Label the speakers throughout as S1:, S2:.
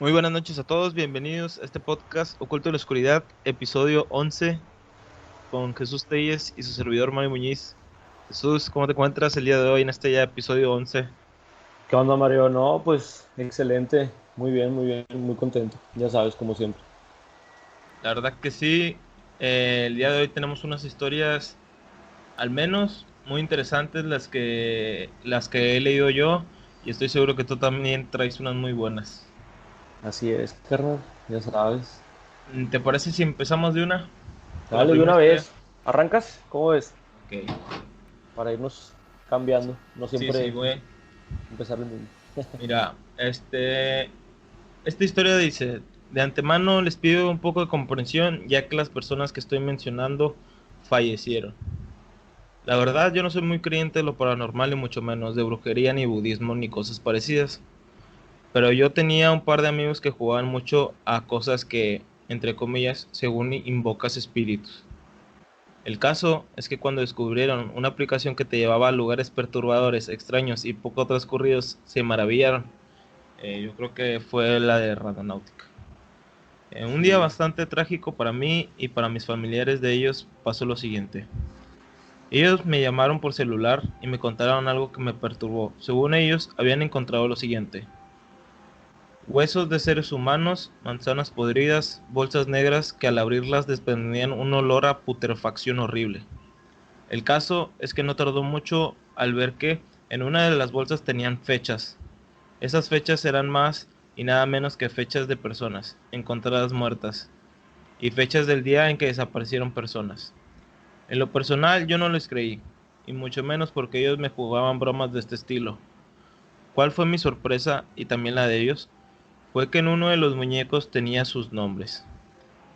S1: Muy buenas noches a todos, bienvenidos a este podcast Oculto en la Oscuridad, episodio 11, con Jesús Telles y su servidor Mario Muñiz. Jesús, ¿cómo te encuentras el día de hoy en este ya episodio 11?
S2: ¿Qué onda, Mario? No, pues excelente, muy bien, muy contento, ya sabes, como siempre.
S1: La verdad que sí, el día de hoy tenemos unas historias, al menos muy interesantes, las que he leído yo, y estoy seguro que tú también traes unas muy buenas.
S2: Así es, carnal, ya sabes.
S1: ¿Te parece si empezamos de una con la
S2: Dale, de
S1: primera
S2: una
S1: historia?
S2: vez. ¿Arrancas? ¿Cómo ves?
S1: Ok,
S2: Para irnos cambiando, no
S1: sí,
S2: siempre
S1: güey.
S2: empezar el mismo.
S1: Mira, esta historia dice, de antemano les pido un poco de comprensión ya que las personas que estoy mencionando fallecieron. La verdad yo no soy muy creyente de lo paranormal y mucho menos de brujería ni budismo ni cosas parecidas, pero yo tenía un par de amigos que jugaban mucho a cosas que, entre comillas, según invocas espíritus. El caso es que cuando descubrieron una aplicación que te llevaba a lugares perturbadores, extraños y poco transcurridos, se maravillaron. Yo creo que fue la de Randonáutica. Un día
S2: Sí.
S1: bastante trágico para mí y para mis familiares de ellos pasó lo siguiente. Ellos me llamaron por celular y me contaron algo que me perturbó. Según ellos, habían encontrado lo siguiente: huesos de seres humanos, manzanas podridas, bolsas negras que al abrirlas desprendían un olor a putrefacción horrible. El caso es que no tardó mucho al ver que en una de las bolsas tenían fechas. Esas fechas eran más y nada menos que fechas de personas encontradas muertas y fechas del día en que desaparecieron personas. En lo personal yo no les creí, y mucho menos porque ellos me jugaban bromas de este estilo. ¿Cuál fue mi sorpresa y también la de ellos? Fue que en uno de los muñecos tenía sus nombres.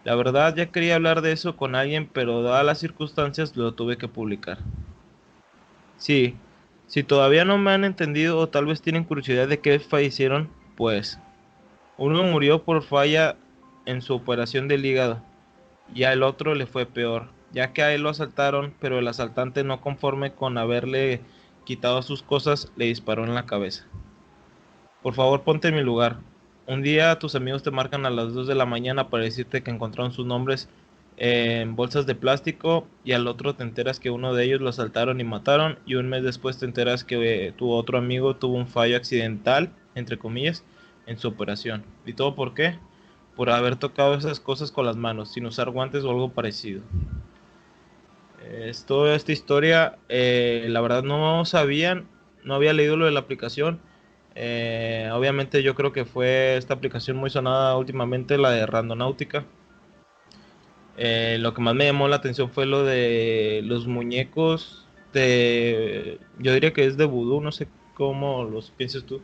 S1: La verdad ya quería hablar de eso con alguien, pero dadas las circunstancias lo tuve que publicar. Sí, si todavía no me han entendido o tal vez tienen curiosidad de qué fallecieron, pues uno murió por falla en su operación del hígado y al otro le fue peor, ya que a él lo asaltaron, pero el asaltante, no conforme con haberle quitado sus cosas, le disparó en la cabeza. Por favor, ponte en mi lugar. Un día tus amigos te marcan a las 2 de la mañana para decirte que encontraron sus nombres en bolsas de plástico, y al otro te enteras que uno de ellos lo asaltaron y mataron, y un mes después te enteras que tu otro amigo tuvo un fallo accidental, entre comillas, en su operación. ¿Y todo por qué? Por haber tocado esas cosas con las manos, sin usar guantes o algo parecido. Es toda esta historia, la verdad no sabían, no había leído lo de la aplicación. Obviamente yo creo que fue esta aplicación muy sonada últimamente, la de Randonáutica. Lo que más me llamó la atención fue lo de los muñecos yo diría que es de vudú, no sé cómo los piensas tú,
S2: No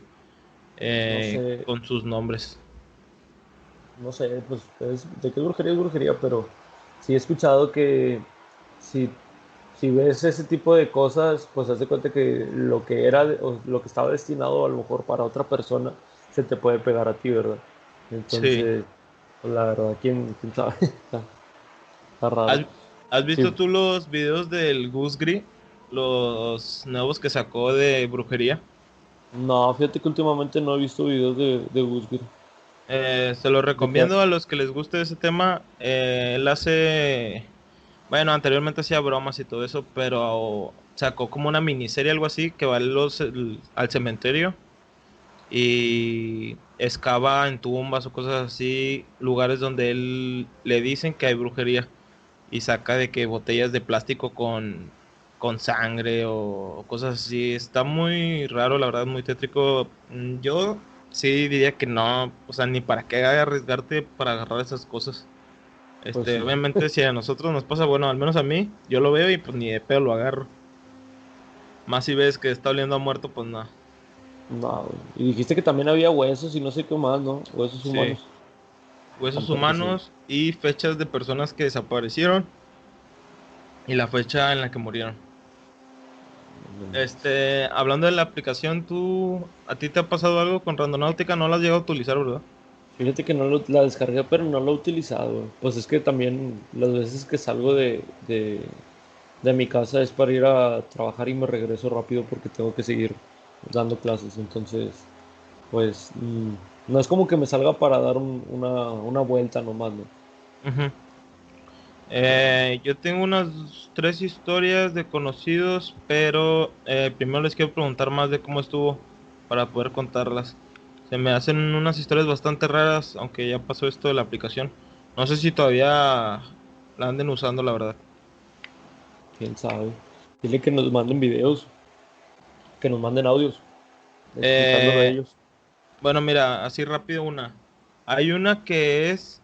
S2: sé,
S1: con sus nombres.
S2: no sé, pues de qué es brujería, pero sí he escuchado que si, si ves ese tipo de cosas, pues haz de cuenta que lo que era o lo que estaba destinado a lo mejor para otra persona se te puede pegar a ti, ¿verdad?
S1: Sí.
S2: Entonces, pues, la verdad, ¿quién sabe? Está raro.
S1: ¿Has, has
S2: Sí,
S1: visto tú los videos del Gus Gris? Los nuevos que sacó de brujería.
S2: no, fíjate que últimamente no he visto videos de Guzgir.
S1: Se lo
S2: ¿De qué?
S1: recomiendo a los que les guste ese tema. Él hace, bueno, anteriormente hacía bromas y todo eso, pero sacó como una miniserie, algo así, que va al cementerio y excava en tumbas o cosas así, lugares donde él le dicen que hay brujería, y saca de que botellas de plástico con sangre o cosas así. Está muy raro, la verdad, muy tétrico. Yo sí diría que no, o sea, ni para qué arriesgarte para agarrar esas cosas.
S2: Pues sí.
S1: Obviamente si a nosotros nos pasa, bueno, al menos a mí, yo lo veo y pues ni de pedo lo agarro. Más si ves que está oliendo a muerto, pues no.
S2: No, güey. Y dijiste que también había huesos y no sé qué más, ¿no? Huesos
S1: Sí.
S2: humanos.
S1: Huesos
S2: Porque sí.
S1: humanos y fechas de personas que desaparecieron y la fecha en la que murieron.
S2: No manches.
S1: Hablando de la aplicación, ¿a ti te ha pasado algo con Randonáutica? No la has llegado a utilizar, ¿verdad?
S2: Fíjate que no la descargué, pero no la he utilizado, güey. Pues es que también las veces que salgo de mi casa es para ir a trabajar y me regreso rápido porque tengo que seguir dando clases. Entonces, pues No es como que me salga para dar una vuelta nomás, ¿no?
S1: Ujú. Yo tengo unas tres historias de conocidos, pero primero les quiero preguntar más de cómo estuvo para poder contarlas. Se me hacen unas historias bastante raras, aunque ya pasó esto de la aplicación. No sé si todavía la anden usando, la verdad.
S2: Quién sabe. Dile que nos manden videos, que nos manden audios explicándolo a
S1: Eh,
S2: ellos.
S1: bueno, mira, así rápido una. Hay una que es,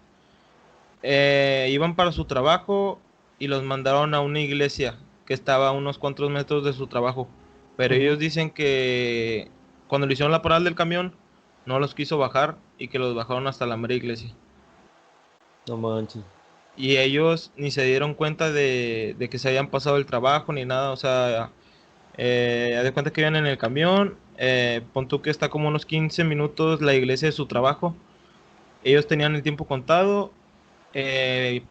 S1: iban para su trabajo y los mandaron a una iglesia que estaba a unos cuantos metros de su trabajo. Pero
S2: Ujú.
S1: ellos dicen que cuando le hicieron la parada del camión, no los quiso bajar y que los bajaron hasta la mera iglesia.
S2: No manches.
S1: Y ellos ni se dieron cuenta de que se habían pasado el trabajo ni nada. O sea, haz de cuenta que iban en el camión. Pon tú que está como unos 15 minutos la iglesia de su trabajo. Ellos tenían el tiempo contado.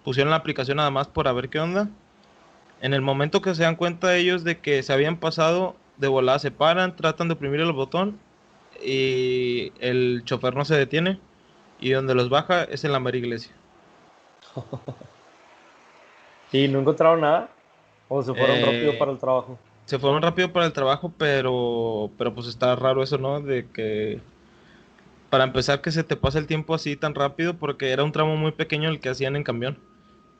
S1: Pusieron la aplicación nada más por a ver qué onda. En el momento que se dan cuenta ellos de que se habían pasado, de volada se paran, tratan de oprimir el botón y el chofer no se detiene. Y donde los baja es en la mera iglesia.
S2: ¿Y no encontraron nada? ¿O se fueron rápido
S1: Eh,
S2: para el trabajo?
S1: Se fueron rápido para el trabajo, pero pues está raro eso, ¿no? De que para empezar que se te pasa el tiempo así tan rápido porque era un tramo muy pequeño el que hacían en camión.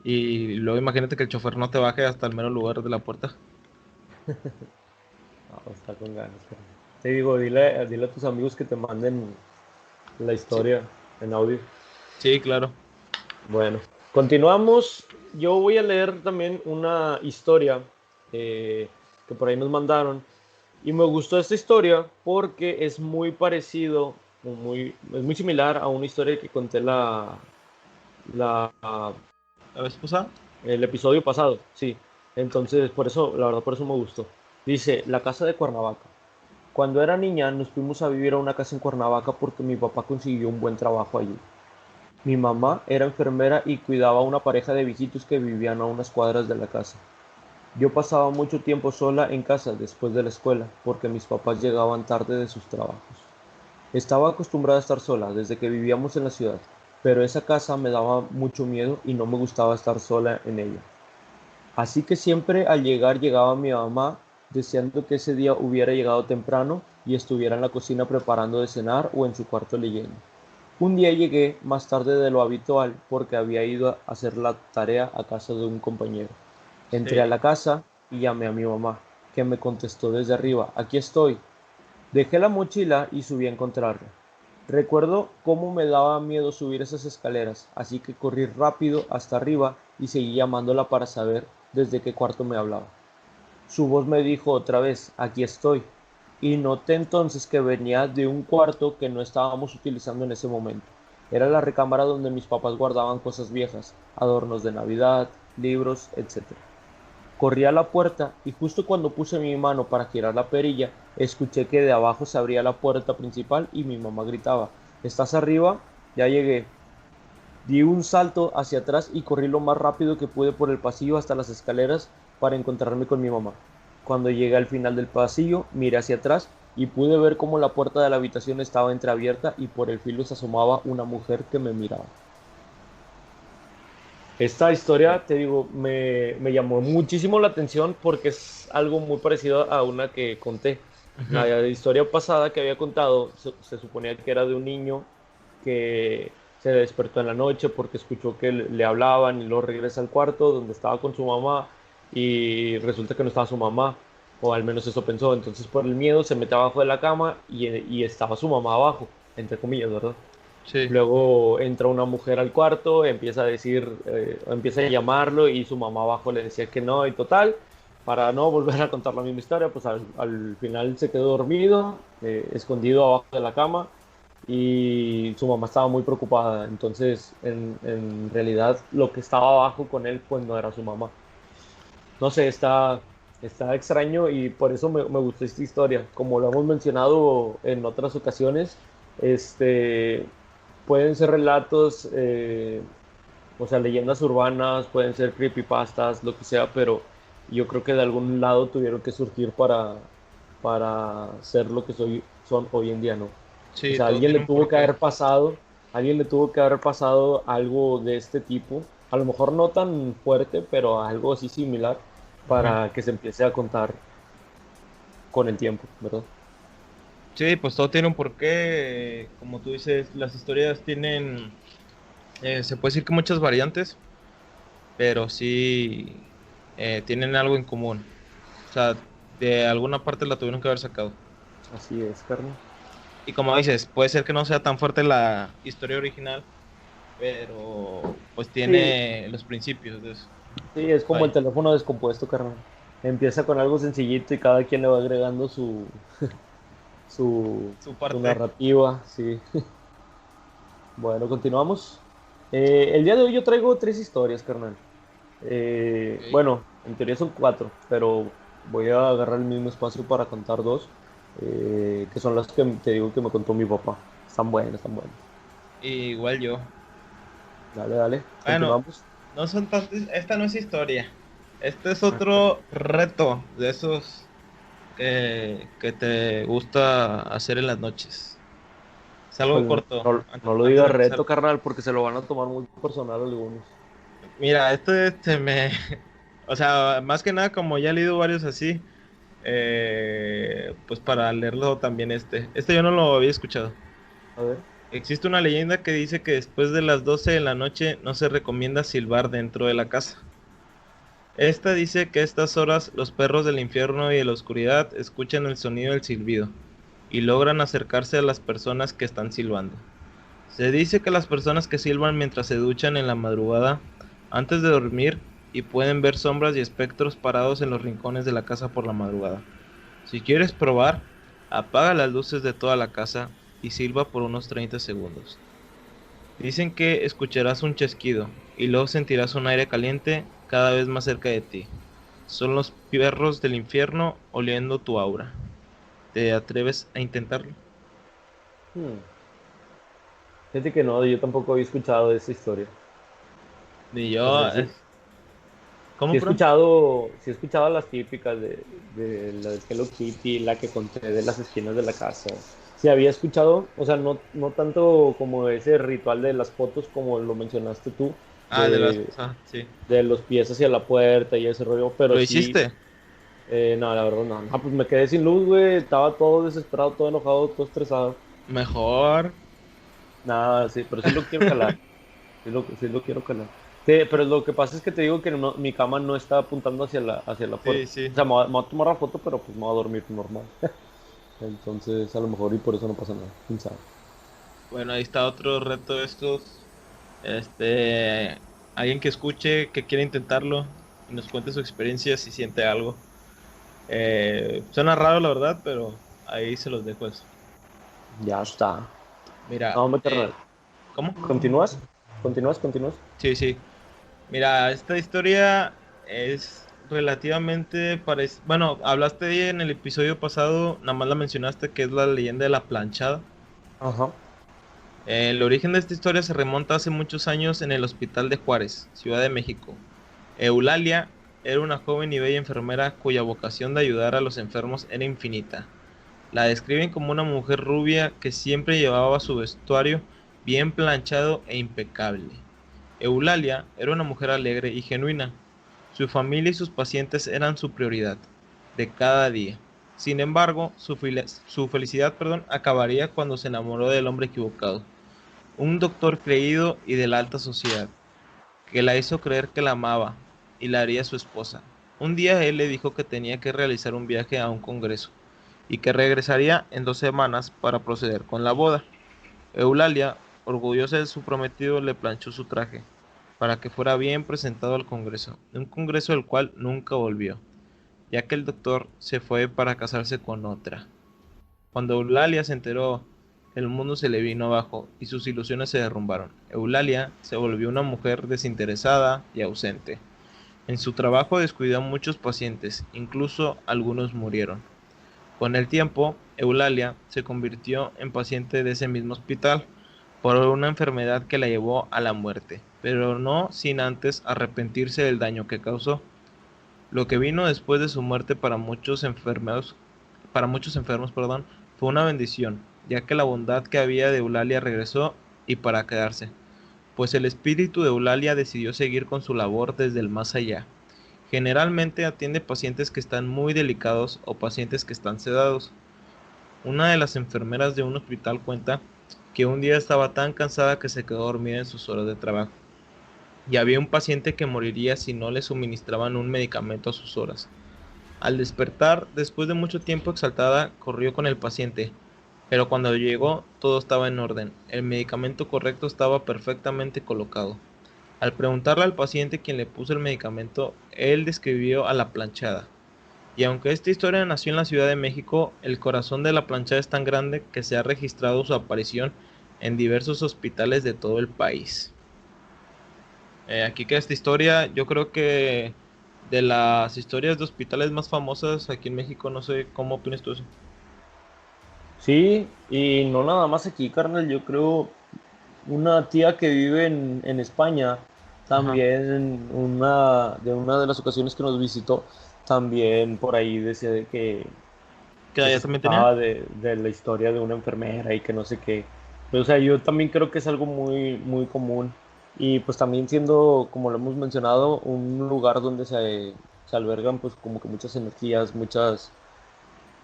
S1: Y luego imagínate que el chofer no te baje hasta el mero lugar de la puerta.
S2: No, está con ganas. Pero te digo, dile a tus amigos que te manden la
S1: Sí,
S2: historia en audio.
S1: sí, claro.
S2: Bueno, continuamos. Yo voy a leer también una historia que por ahí nos mandaron. Y me gustó esta historia porque es muy parecido, es muy similar a una historia que conté la,
S1: ¿La vez pasada?
S2: el episodio pasado. Sí, entonces por eso, la verdad, por eso me gustó. Dice, la casa de Cuernavaca. Cuando era niña nos fuimos a vivir a una casa en Cuernavaca porque mi papá consiguió un buen trabajo allí. Mi mamá era enfermera y cuidaba a una pareja de viejitos que vivían a unas cuadras de la casa. Yo pasaba mucho tiempo sola en casa después de la escuela porque mis papás llegaban tarde de sus trabajos. Estaba acostumbrada a estar sola desde que vivíamos en la ciudad, pero esa casa me daba mucho miedo y no me gustaba estar sola en ella. Así que siempre al llegar llegaba mi mamá deseando que ese día hubiera llegado temprano y estuviera en la cocina preparando de cenar o en su cuarto leyendo. Un día llegué más tarde de lo habitual porque había ido a hacer la tarea a casa de un compañero. Entré a
S1: Sí.
S2: la casa y llamé a mi mamá, que me contestó desde arriba, aquí estoy. Dejé la mochila y subí a encontrarla. Recuerdo cómo me daba miedo subir esas escaleras, así que corrí rápido hasta arriba y seguí llamándola para saber desde qué cuarto me hablaba. Su voz me dijo otra vez, aquí estoy, y noté entonces que venía de un cuarto que no estábamos utilizando en ese momento. Era la recámara donde mis papás guardaban cosas viejas, adornos de Navidad, libros, etc. Corrí a la puerta y justo cuando puse mi mano para girar la perilla, escuché que de abajo se abría la puerta principal y mi mamá gritaba, ¿estás arriba? Ya llegué. Di un salto hacia atrás y corrí lo más rápido que pude por el pasillo hasta las escaleras para encontrarme con mi mamá. Cuando llegué al final del pasillo, miré hacia atrás y pude ver cómo la puerta de la habitación estaba entreabierta y por el filo se asomaba una mujer que me miraba. Esta historia, te digo, me llamó muchísimo la atención porque es algo muy parecido a una que conté.
S1: Ujú.
S2: La historia pasada que había contado se suponía que era de un niño que se despertó en la noche porque escuchó que le hablaban y luego regresa al cuarto donde estaba con su mamá y resulta que no estaba su mamá, o al menos eso pensó. Entonces por el miedo se mete abajo de la cama y estaba su mamá abajo, entre comillas, ¿verdad?
S1: Sí.
S2: Luego entra una mujer al cuarto, empieza a decir, empieza a llamarlo y su mamá abajo le decía que no y total, para no volver a contar la misma historia, pues al final se quedó dormido, escondido abajo de la cama y su mamá estaba muy preocupada. Entonces, en realidad, lo que estaba abajo con él, pues no era su mamá. No sé, está extraño y por eso me gustó esta historia. Como lo hemos mencionado en otras ocasiones, este, pueden ser relatos, o sea, leyendas urbanas, pueden ser creepypastas, lo que sea, pero yo creo que de algún lado tuvieron que surgir para ser lo que son hoy en día, ¿no? O
S1: Sí,
S2: sea,
S1: todo tiene un porqué.
S2: alguien le tuvo que haber pasado algo de este tipo. A lo mejor no tan fuerte, pero algo así similar
S1: Ujú.
S2: para que se empiece a contar con el tiempo, ¿verdad?
S1: Sí, pues todo tiene un porqué. Como tú dices, las historias tienen, se puede decir que muchas variantes, pero sí tienen algo en común. O sea, de alguna parte la tuvieron que haber sacado.
S2: Así es, carnal.
S1: Y como dices, puede ser que no sea tan fuerte la historia original, pero pues
S2: Sí,
S1: tiene los principios de eso.
S2: sí, es como el
S1: Vaya,
S2: teléfono descompuesto, carnal. Empieza con algo sencillito y cada quien le va agregando
S1: su
S2: su
S1: parte.
S2: narrativa, sí. Bueno, continuamos. El día de hoy yo traigo tres historias, carnal.
S1: Ok.
S2: Bueno, en teoría son cuatro, pero voy a agarrar el mismo espacio para contar dos, que son las que te digo que me contó mi papá. Están buenas, están buenas.
S1: Igual yo.
S2: Dale, dale,
S1: Bueno,
S2: continuamos.
S1: no son tantas, esta no es historia. Este es
S2: Ah, caray.
S1: otro reto de esos que te gusta hacer en las noches. Es algo
S2: Híjole,
S1: corto,
S2: no lo
S1: antes
S2: digas
S1: de empezar.
S2: reto, carnal, porque se lo van a tomar muy personal algunos.
S1: Mira, o sea, más que nada, como ya he leído varios así, pues para leerlo también este yo no lo había escuchado.
S2: A ver.
S1: Existe una leyenda que dice que después de las 12 de la noche no se recomienda silbar dentro de la casa. Esta dice que a estas horas los perros del infierno y de la oscuridad escuchan el sonido del silbido y logran acercarse a las personas que están silbando. Se dice que las personas que silban mientras se duchan en la madrugada antes de dormir y pueden ver sombras y espectros parados en los rincones de la casa por la madrugada. Si quieres probar, apaga las luces de toda la casa y silba por unos 30 segundos. Dicen que escucharás un chasquido y luego sentirás un aire caliente cada vez más cerca de ti. Son los perros del infierno oliendo tu aura. ¿Te atreves a intentarlo?
S2: Hmm. Fíjate que no, yo tampoco había escuchado de esa historia.
S1: Ni
S2: O
S1: yo.
S2: sea, sí,
S1: ¿Cómo, perdón?
S2: sí he escuchado las típicas de la de Hello Kitty, la que conté de las esquinas de la casa. Sí había escuchado, o sea, no tanto como ese ritual de las fotos como lo mencionaste tú,
S1: Ah, de las.
S2: de,
S1: Ah, sí.
S2: de los pies hacia la puerta y ese rollo, pero
S1: ¿Lo
S2: sí,
S1: hiciste?
S2: no, la verdad no. Ah, pues me quedé sin luz, güey, estaba todo desesperado, todo enojado, todo estresado.
S1: Mejor.
S2: Nada, sí, pero sí lo quiero calar. Sí lo quiero calar. Sí, pero lo que pasa es que te digo que mi cama no está apuntando hacia la
S1: Sí,
S2: puerta.
S1: sí.
S2: O sea, me voy a tomar la foto, pero pues me voy a dormir normal. Entonces, a lo mejor y por eso no pasa nada. ¿Quién sabe?
S1: Bueno, ahí está otro reto de estos. Alguien que escuche, que quiera intentarlo y nos cuente su experiencia si siente algo. Suena raro, la verdad, pero ahí se los dejo eso.
S2: Ya está.
S1: Mira,
S2: No, hombre, carnal.
S1: ¿cómo?
S2: ¿Continúas? ¿Continúas? ¿Continúas?
S1: Sí, sí. Mira, esta historia es relativamente parecida. Bueno, hablaste de ella en el episodio pasado, nada más la mencionaste, que es la leyenda de la planchada.
S2: Ajá.
S1: El origen de esta historia se remonta hace muchos años en el Hospital de Juárez, Ciudad de México. Eulalia era una joven y bella enfermera cuya vocación de ayudar a los enfermos era infinita. La describen como una mujer rubia que siempre llevaba su vestuario bien planchado e impecable. Eulalia era una mujer alegre y genuina. Su familia y sus pacientes eran su prioridad de cada día. Sin embargo, su felicidad, perdón, acabaría cuando se enamoró del hombre equivocado, un doctor creído y de la alta sociedad, que la hizo creer que la amaba y la haría su esposa. Un día él le dijo que tenía que realizar un viaje a un congreso y que regresaría en 2 semanas para proceder con la boda. Eulalia, orgullosa de su prometido, le planchó su traje para que fuera bien presentado al congreso, un congreso del cual nunca volvió, ya que el doctor se fue para casarse con otra. Cuando Eulalia se enteró, el mundo se le vino abajo y sus ilusiones se derrumbaron. Eulalia se volvió una mujer desinteresada y ausente. En su trabajo descuidó a muchos pacientes, incluso algunos murieron. Con el tiempo, Eulalia se convirtió en paciente de ese mismo hospital por una enfermedad que la llevó a la muerte, pero no sin antes arrepentirse del daño que causó. Lo que vino después de su muerte para muchos enfermos, perdón, fue una bendición, ya que la bondad que había de Eulalia regresó y para quedarse, pues el espíritu de Eulalia decidió seguir con su labor desde el más allá. Generalmente atiende pacientes que están muy delicados o pacientes que están sedados. Una de las enfermeras de un hospital cuenta que un día estaba tan cansada que se quedó dormida en sus horas de trabajo, y había un paciente que moriría si no le suministraban un medicamento a sus horas. Al despertar, después de mucho tiempo exaltada, corrió con el paciente, pero cuando llegó todo estaba en orden, el medicamento correcto estaba perfectamente colocado. Al preguntarle al paciente quién le puso el medicamento, él describió a la planchada. Y aunque esta historia nació en la Ciudad de México, el corazón de la planchada es tan grande que se ha registrado su aparición en diversos hospitales de todo el país. Aquí queda esta historia, yo creo que de las historias de hospitales más famosas aquí en México, no sé cómo opinas tú eso.
S2: Sí, y no nada más aquí, carnal, yo creo una tía que vive en España,
S1: Ajá.
S2: también de una de las ocasiones que nos visitó, también por ahí decía de que
S1: ¿Que
S2: pues
S1: allá también tenía?
S2: escuchaba de la historia de una enfermera y que no sé qué. Pero, o sea, yo también creo que es algo muy, muy común. Y pues también siendo, como lo hemos mencionado, un lugar donde se albergan pues como que muchas energías,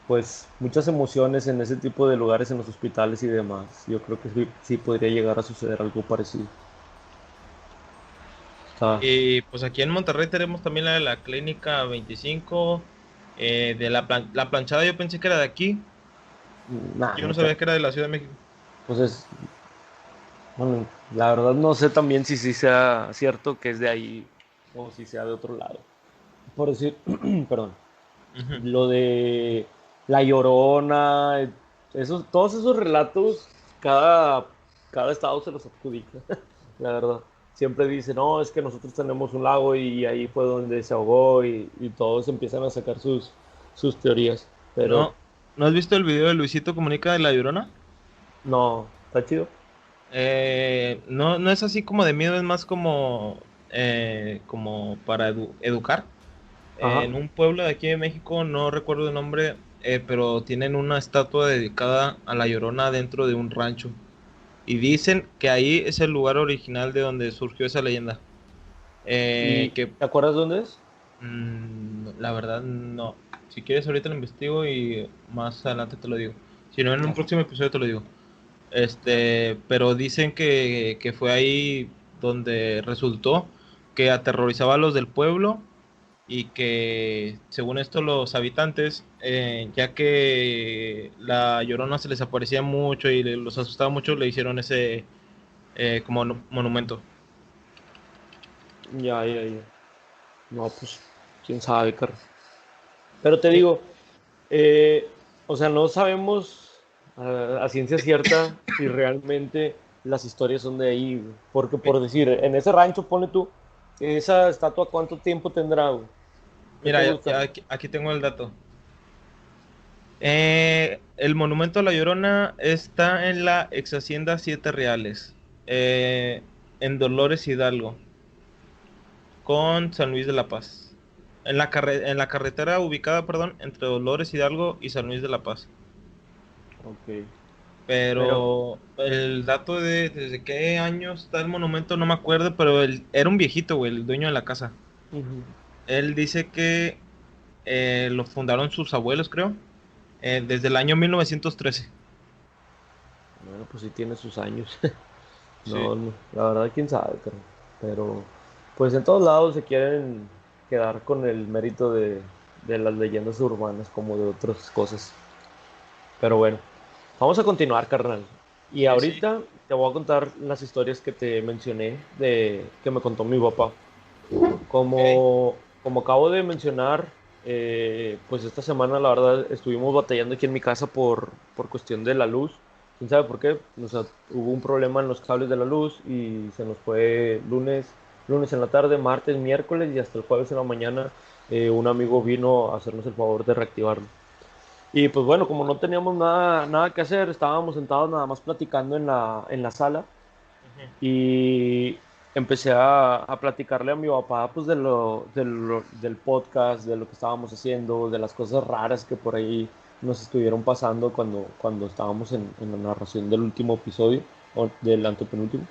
S2: pues muchas emociones en ese tipo de lugares, en los hospitales y demás. Yo creo que sí, sí podría llegar a suceder algo parecido. Está,
S1: Y pues aquí en Monterrey tenemos también la de la Clínica 25, de la planchada yo pensé que era de aquí,
S2: nada,
S1: yo no
S2: no
S1: sabía
S2: creo.
S1: que era de la Ciudad de México.
S2: Pues es, bueno, la verdad no sé también si sí sea cierto que es de ahí o si sea de otro lado. Por decir, perdón,
S1: Ujú.
S2: lo de La Llorona, todos esos relatos, cada estado se los adjudica, la verdad. Siempre dice, no, es que nosotros tenemos un lago y ahí fue donde se ahogó y todos empiezan a sacar sus teorías. Pero
S1: ¿No, no has visto el video de Luisito Comunica de La Llorona?
S2: no, está chido.
S1: No, no es así como de miedo, es más como para educar.
S2: Ajá.
S1: En un pueblo de aquí de México, no recuerdo el nombre, pero tienen una estatua dedicada a La Llorona dentro de un rancho. Y dicen que ahí es el lugar original de donde surgió esa leyenda.
S2: ¿Y
S1: Que
S2: te acuerdas dónde es?
S1: la verdad no. Si quieres ahorita lo investigo y más adelante te lo digo. Si no, en un
S2: Ah,
S1: próximo episodio te lo digo. Pero dicen que fue ahí donde resultó que aterrorizaba a los del pueblo y que según esto los habitantes, ya que la Llorona se les aparecía mucho y los asustaba mucho, le hicieron ese como monumento.
S2: ya, ya, ya. No, pues, quién sabe, Carlos. Pero te
S1: Sí.
S2: digo, o sea, no sabemos a ciencia cierta si realmente las historias son de ahí, güey. Porque
S1: Mi-
S2: por decir, en ese rancho, ponle tú, esa estatua, ¿cuánto tiempo tendrá, güey? ¿Qué te
S1: Mira,
S2: gusta?
S1: aquí tengo el dato. El monumento a la Llorona está en la ex hacienda Siete Reales, eh, en Dolores Hidalgo, con San Luis de la Paz. En la carretera ubicada, perdón, entre Dolores Hidalgo y San Luis de la Paz.
S2: Ok. Pero,
S1: Pero el dato de desde qué año está el monumento no me acuerdo, pero era un viejito, güey, el dueño de la casa.
S2: ujú.
S1: Él dice que lo fundaron sus abuelos, creo, desde el año 1913.
S2: Bueno, pues sí tiene sus años.
S1: Sí.
S2: No, no, la verdad, quién sabe, pero pues en todos lados se quieren quedar con el mérito de las leyendas urbanas como de otras cosas. Pero bueno, vamos a continuar, carnal. Y
S1: Sí.
S2: ahorita te voy a contar las historias que te mencioné de que me contó mi papá.
S1: Ok.
S2: Como acabo de mencionar, pues esta semana la verdad estuvimos batallando aquí en mi casa por cuestión de la luz. ¿Quién sabe por qué? O sea, hubo un problema en los cables de la luz y se nos fue lunes en la tarde, martes, miércoles y hasta el jueves en la mañana un amigo vino a hacernos el favor de reactivarlo. Y pues bueno, como no teníamos nada que hacer, estábamos sentados nada más platicando en la sala
S1: Ujú.
S2: y empecé a platicarle a mi papá pues del podcast, de lo que estábamos haciendo, de las cosas raras que por ahí nos estuvieron pasando cuando estábamos en la narración del último episodio, o del antepenúltimo.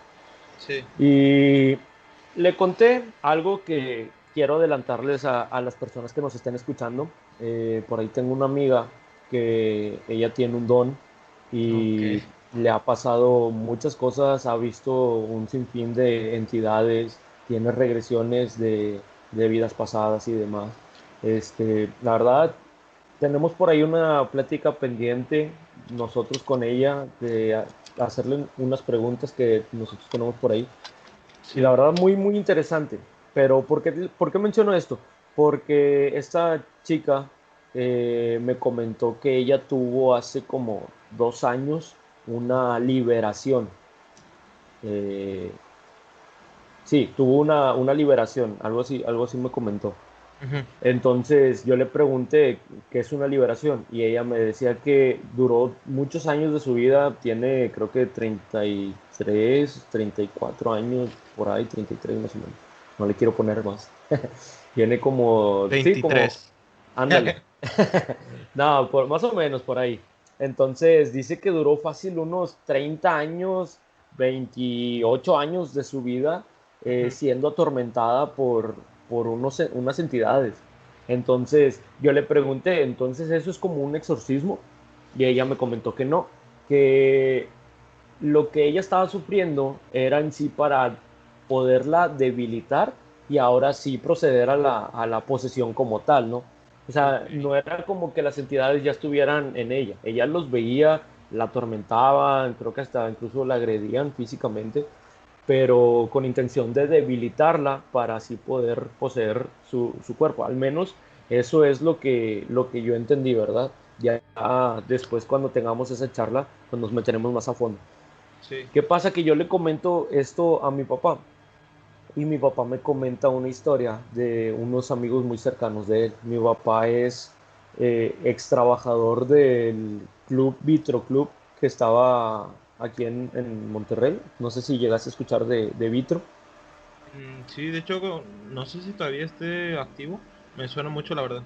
S1: Sí.
S2: Y le conté algo que quiero adelantarles a las personas que nos estén escuchando. Por ahí tengo una amiga que ella tiene un don
S1: Ok.
S2: y le ha pasado muchas cosas, ha visto un sinfín de entidades, tiene regresiones de vidas pasadas y demás. La verdad, tenemos por ahí una plática pendiente nosotros con ella de hacerle unas preguntas que nosotros tenemos por ahí. Y la
S1: Sí.
S2: verdad, muy, muy interesante. Pero por qué menciono esto? Porque esta chica me comentó que ella tuvo hace como 2 años una liberación. Eh, sí, tuvo una liberación, algo así me comentó.
S1: Ujú.
S2: Entonces yo le pregunté qué es una liberación y ella me decía que duró muchos años de su vida, tiene creo que 33, 34 años, por ahí 33 más o menos. No le quiero poner más. Tiene como, sí, como,
S1: 23.
S2: ándale. No, más o menos por ahí. Entonces dice que duró fácil unos 30 años, 28 años de su vida
S1: Ujú.
S2: siendo atormentada por unas entidades. Entonces yo le pregunté, entonces eso es como un exorcismo, y ella me comentó que no, que lo que ella estaba sufriendo era en sí para poderla debilitar y ahora sí proceder a la posesión como tal, ¿no? O sea,
S1: Ok.
S2: no era como que las entidades ya estuvieran en ella los veía, la atormentaban, creo que hasta incluso la agredían físicamente, pero con intención de debilitarla para así poder poseer su cuerpo. Al menos eso es lo que yo entendí, ¿verdad? Ya después cuando tengamos esa charla, pues nos meteremos más a fondo.
S1: Sí.
S2: ¿Qué pasa? Que yo le comento esto a mi papá y mi papá me comenta una historia de unos amigos muy cercanos de él. Mi papá es ex trabajador del club Vitro Club que estaba aquí en Monterrey. No sé si llegaste a escuchar de Vitro.
S1: Sí, de hecho, no sé si todavía esté activo. Me suena mucho, la verdad.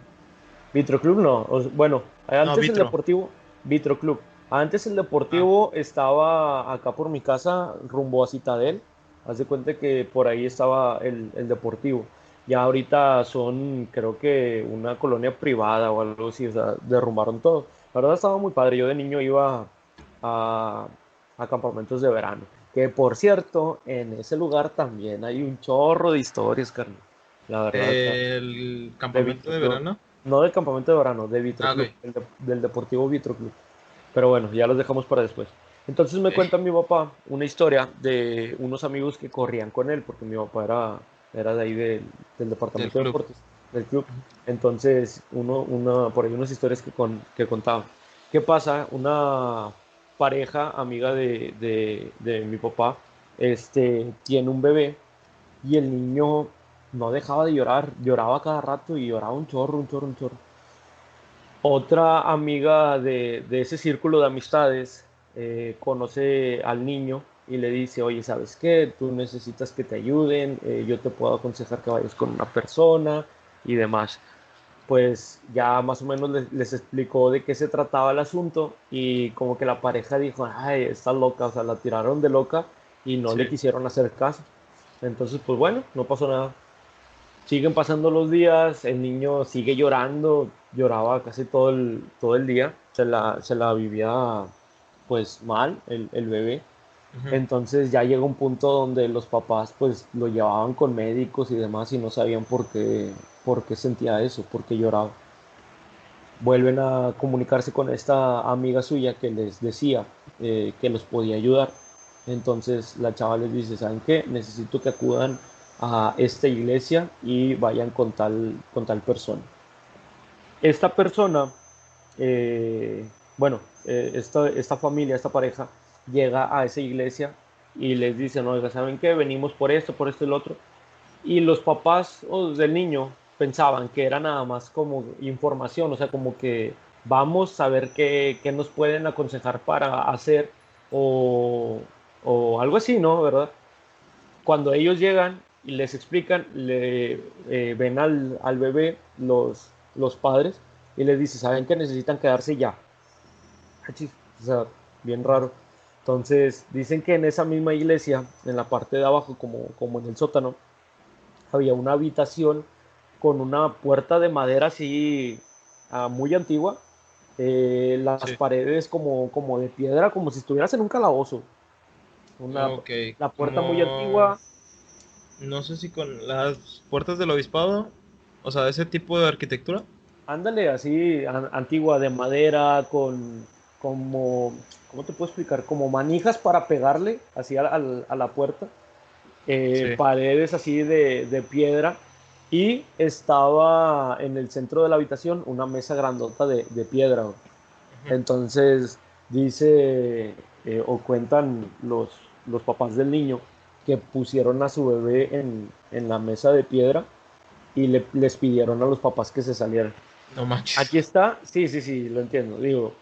S2: Vitro Club no. Bueno,
S1: No,
S2: antes el
S1: Vitro.
S2: Deportivo, Vitro Club. Antes el
S1: Ah,
S2: Deportivo estaba acá por mi casa, rumbo a Citadel. Haz de cuenta que por ahí estaba el Deportivo. Ya ahorita son, creo que una colonia privada o algo así, o sea, derrumbaron todo. La verdad estaba muy padre. Yo de niño iba a, a campamentos de verano. Que por cierto, en ese lugar también hay un chorro de historias, carnal. La verdad,
S1: el
S2: de
S1: campamento de
S2: Vitroclub.
S1: verano.
S2: No del campamento de verano, de
S1: Ah,
S2: Vitroclub,
S1: ok.
S2: del Deportivo Vitroclub. Pero bueno, ya los dejamos para después. Entonces me
S1: Ok.
S2: cuenta mi papá una historia de unos amigos que corrían con él, porque mi papá era de ahí del
S1: Del
S2: departamento de
S1: club.
S2: deportes, del club.
S1: Ujú.
S2: Entonces, por ahí unas historias que contaban. ¿Qué pasa? Una pareja amiga de mi papá tiene un bebé y el niño no dejaba de llorar, lloraba cada rato y lloraba un chorro, un chorro, un chorro. Otra amiga de ese círculo de amistades conoce al niño y le dice, oye, ¿sabes qué? Tú necesitas que te ayuden, yo te puedo aconsejar que vayas con una persona y demás. Pues ya más o menos les explicó de qué se trataba el asunto y como que la pareja dijo, ay, está loca, o sea, la tiraron de loca y no le
S1: Sí.
S2: quisieron hacer caso. Entonces, pues bueno, no pasó nada. Siguen pasando los días, el niño sigue llorando, lloraba casi todo el día, se la vivía pues mal el bebé.
S1: Ujú.
S2: Entonces ya llega un punto donde los papás pues lo llevaban con médicos y demás y no sabían por qué sentía eso, por qué lloraba. Vuelven a comunicarse con esta amiga suya que les decía que los podía ayudar. Entonces la chava les dice, ¿saben qué? Necesito que acudan a esta iglesia y vayan con tal persona. Esta persona, bueno, esta familia, esta pareja, llega a esa iglesia y les dice, no, oiga, ¿saben qué? Venimos por esto y lo otro. Y los papás del niño pensaban que era nada más como información, o sea, como que vamos a ver qué nos pueden aconsejar para hacer o, o algo así, ¿no? ¿Verdad? Cuando ellos llegan y les explican, ven al bebé los padres y les dice, saben que necesitan quedarse ya. Achis, o sea, bien raro. Entonces, dicen que en esa misma iglesia, en la parte de abajo, como en el sótano, había una habitación con una puerta de madera así muy antigua, las
S1: Sí.
S2: paredes como de piedra, como si estuvieras en un calabozo. Una,
S1: Ok,
S2: la puerta muy
S1: como...
S2: antigua,
S1: No sé si con las puertas del obispado, o sea, ese tipo de arquitectura.
S2: ándale, así antigua de madera, como, ¿cómo te puedo explicar? Como manijas para pegarle así a la puerta,
S1: Sí.
S2: paredes así de piedra, y estaba en el centro de la habitación una mesa grandota de piedra.
S1: Ujú.
S2: Entonces dice o cuentan los papás del niño que pusieron a su bebé en la mesa de piedra y les pidieron a los papás que se salieran.
S1: No
S2: Aquí
S1: manches.
S2: está, sí, sí, sí, lo entiendo. Digo,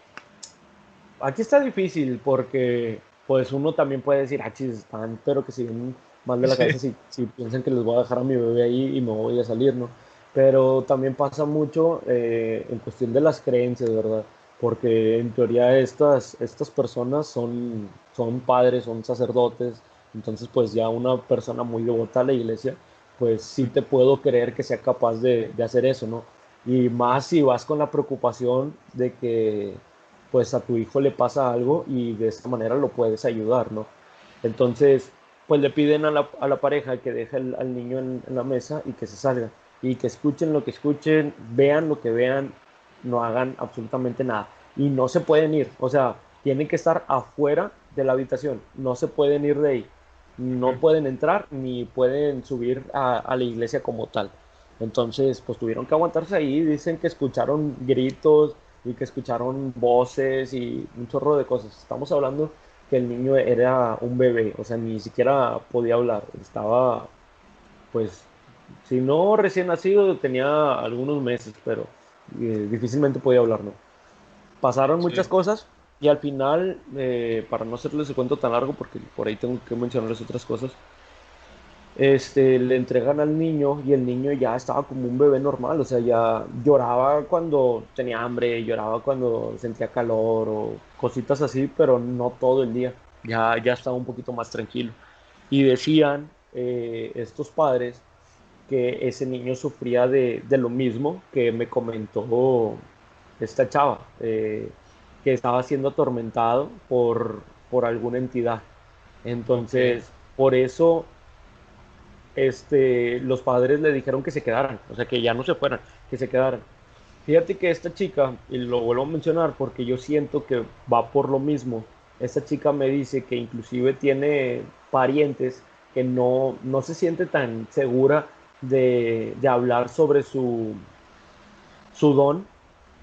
S2: aquí está difícil porque pues uno también puede decir, ah, chis, están, pero que si ven mal de la
S1: Sí.
S2: cabeza si piensan que les voy a dejar a mi bebé ahí y me voy a salir, ¿no? Pero también pasa mucho en cuestión de las creencias, ¿verdad? Porque en teoría estas personas son padres, son sacerdotes, entonces pues ya una persona muy devota a la iglesia, pues sí te puedo creer que sea capaz de hacer eso, ¿no? Y más si vas con la preocupación de que pues a tu hijo le pasa algo y de esta manera lo puedes ayudar, ¿no? Entonces, pues le piden a la pareja que deje al niño en la mesa y que se salga. Y que escuchen lo que escuchen, vean lo que vean, no hagan absolutamente nada. Y no se pueden ir, o sea, tienen que estar afuera de la habitación, no se pueden ir de ahí. No
S1: Ujú.
S2: pueden entrar ni pueden subir a la iglesia como tal. Entonces, pues tuvieron que aguantarse ahí. Dicen que escucharon gritos y que escucharon voces y un chorro de cosas. Estamos hablando que el niño era un bebé, o sea, ni siquiera podía hablar. Estaba, pues, si no recién nacido, tenía algunos meses, pero difícilmente podía hablar, ¿no? Pasaron muchas
S1: Sí.
S2: cosas y al final, para no hacerles el cuento tan largo, porque por ahí tengo que mencionarles otras cosas, le entregan al niño y el niño ya estaba como un bebé normal, o sea, ya lloraba cuando tenía hambre, lloraba cuando sentía calor o cositas así, pero no todo el día, ya estaba un poquito más tranquilo. Y decían estos padres que ese niño sufría de lo mismo que me comentó esta chava, que estaba siendo atormentado por alguna entidad.
S1: Ok.
S2: Entonces, por eso los padres le dijeron que se quedaran, o sea, que ya no se fueran, que se quedaran. Fíjate que esta chica, y lo vuelvo a mencionar porque yo siento que va por lo mismo, esta chica me dice que inclusive tiene parientes que no se siente tan segura de hablar sobre su don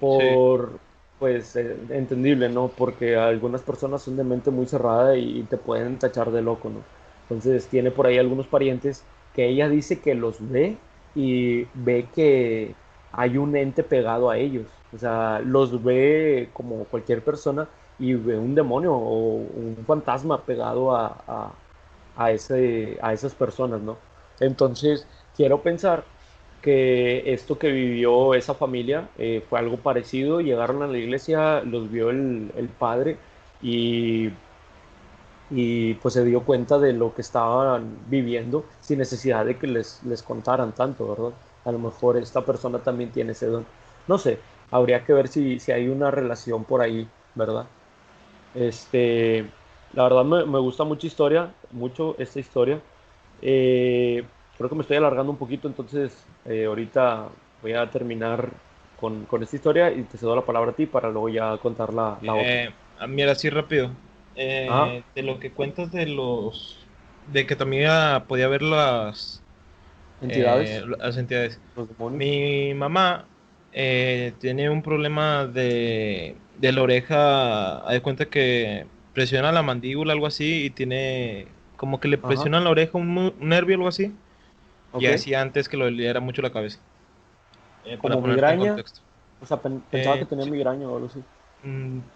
S1: Sí.
S2: por, pues, entendible, ¿no? Porque algunas personas son de mente muy cerrada y te pueden tachar de loco, ¿no? Entonces tiene por ahí algunos parientes que ella dice que los ve y ve que hay un ente pegado a ellos. O sea, los ve como cualquier persona y ve un demonio o un fantasma pegado a esas personas, ¿no? Entonces, quiero pensar que esto que vivió esa familia fue algo parecido. Llegaron a la iglesia, los vio el padre y, y pues se dio cuenta de lo que estaban viviendo sin necesidad de que les contaran tanto, ¿verdad? A lo mejor esta persona también tiene ese don. No sé, habría que ver si hay una relación por ahí, ¿verdad? Este, la verdad me gusta mucho esta historia. Creo que me estoy alargando un poquito, entonces ahorita voy a terminar con esta historia y te cedo la palabra a ti para luego ya contar la otra.
S1: Mira, así rápido.
S2: Ajá,
S1: De lo que cuentas de los... De que también podía ver
S2: entidades,
S1: las entidades.
S2: los demonios.
S1: Mi mamá tiene un problema de la oreja. Haz de cuenta que presiona la mandíbula, algo así, y tiene como que le
S2: Ajá,
S1: presiona la oreja un nervio, algo así. Y
S2: ok.
S1: hacía antes que lo doliera mucho la cabeza. Para
S2: Como
S1: ponerte en
S2: migraña,
S1: contexto.
S2: o sea, pensaba que tenía
S1: Sí,
S2: migraña o algo así.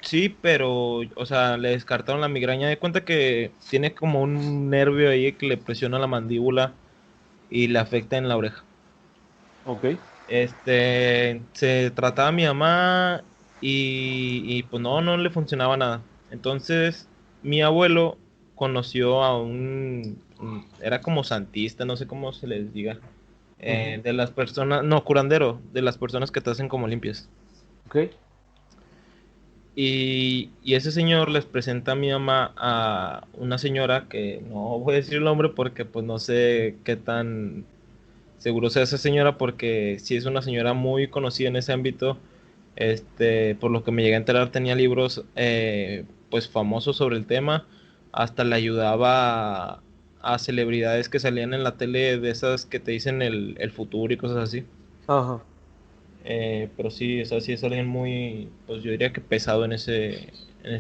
S1: sí, pero, o sea, le descartaron la migraña. De cuenta que tiene como un nervio ahí que le presiona la mandíbula y le afecta en la oreja.
S2: Ok,
S1: Se trataba a mi mamá y pues no le funcionaba nada. Entonces, mi abuelo conoció a era como santista, no sé cómo se les diga,
S2: Ujú.
S1: de las personas, no, curandero, de las personas que te hacen como limpias.
S2: Ok.
S1: Y ese señor les presenta a mi mamá a una señora que no voy a decir el nombre porque pues no sé qué tan seguro sea esa señora, porque sí es una señora muy conocida en ese ámbito. Por lo que me llegué a enterar, tenía libros pues famosos sobre el tema. Hasta le ayudaba a celebridades que salían en la tele, de esas que te dicen el futuro y cosas así.
S2: Ajá.
S1: Pero sí, o sea, sí es alguien muy, pues yo diría que pesado en ese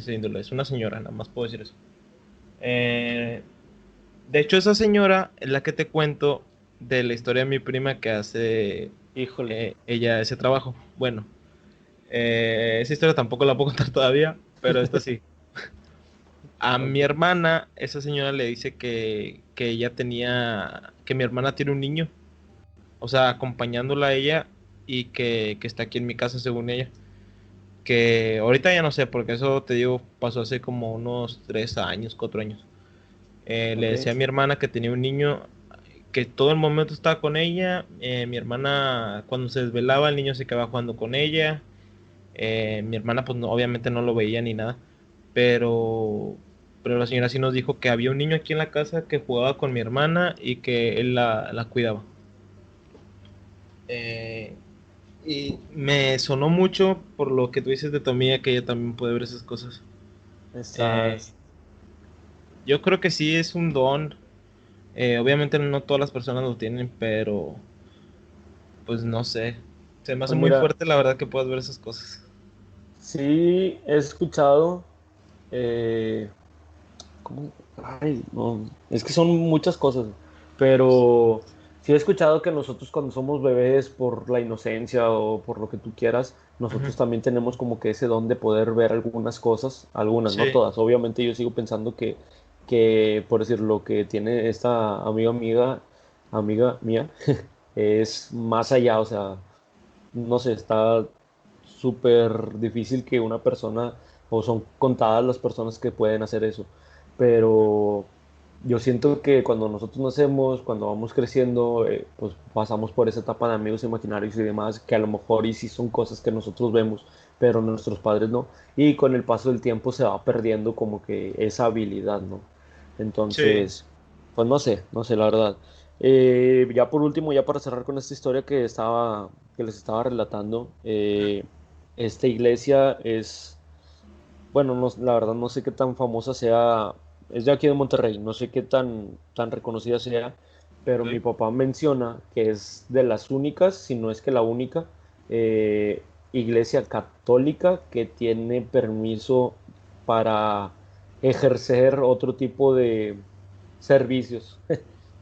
S1: índole. Es una señora, nada más puedo decir eso. Eh, de hecho, esa señora es la que te cuento de la historia de mi prima que hace
S2: Híjole.
S1: ella ese trabajo. Bueno, esa historia tampoco la puedo contar todavía, pero esta sí. A mi
S2: Ok.
S1: hermana, esa señora le dice que ella tenía, que mi hermana tiene un niño, o sea, acompañándola a ella y que está aquí en mi casa según ella. Que ahorita ya no sé, porque eso te digo, pasó hace como unos 3 años, 4 años. Le
S2: Ok.
S1: decía a mi hermana que tenía un niño que todo el momento estaba con ella. Mi hermana, cuando se desvelaba, el niño se quedaba jugando con ella. Mi hermana, pues obviamente no lo veía ni nada. Pero, pero la señora sí nos dijo que había un niño aquí en la casa que jugaba con mi hermana y que él la cuidaba. Eh, y me sonó mucho por lo que tú dices de tu amiga, que ella también puede ver esas cosas. Eh,
S2: Estás.
S1: yo creo que sí es un don. Obviamente no todas las personas lo tienen, pero pues no sé. Se me hace
S2: Pues
S1: muy
S2: mira,
S1: fuerte la verdad que puedas ver esas cosas.
S2: sí he escuchado. eh, ¿Cómo? Ay, no, es que son muchas cosas, pero sí he escuchado que nosotros cuando somos bebés, por la inocencia o por lo que tú quieras,
S1: Ujú.
S2: nosotros también tenemos como que ese don de poder ver algunas cosas, algunas, no
S1: Sí,
S2: todas. Obviamente yo sigo pensando por decir, lo que tiene esta amiga mía, es más allá, o sea, no sé, está súper difícil que una persona, o son contadas las personas que pueden hacer eso, pero yo siento que cuando nosotros nacemos, cuando vamos creciendo, pues pasamos por esa etapa de amigos imaginarios y demás, que a lo mejor y sí son cosas que nosotros vemos, pero nuestros padres no, y con el paso del tiempo se va perdiendo como que esa habilidad, ¿no?
S1: sí.
S2: Entonces, pues no sé, la verdad. Ya por último, ya para cerrar con esta historia que les estaba relatando, esta iglesia es, bueno, la verdad no sé qué tan famosa sea, es de aquí de Monterrey, no sé qué tan reconocida sea, pero mi
S1: Ok.
S2: papá menciona que es de las únicas, si no es que la única, iglesia católica que tiene permiso para ejercer otro tipo de servicios,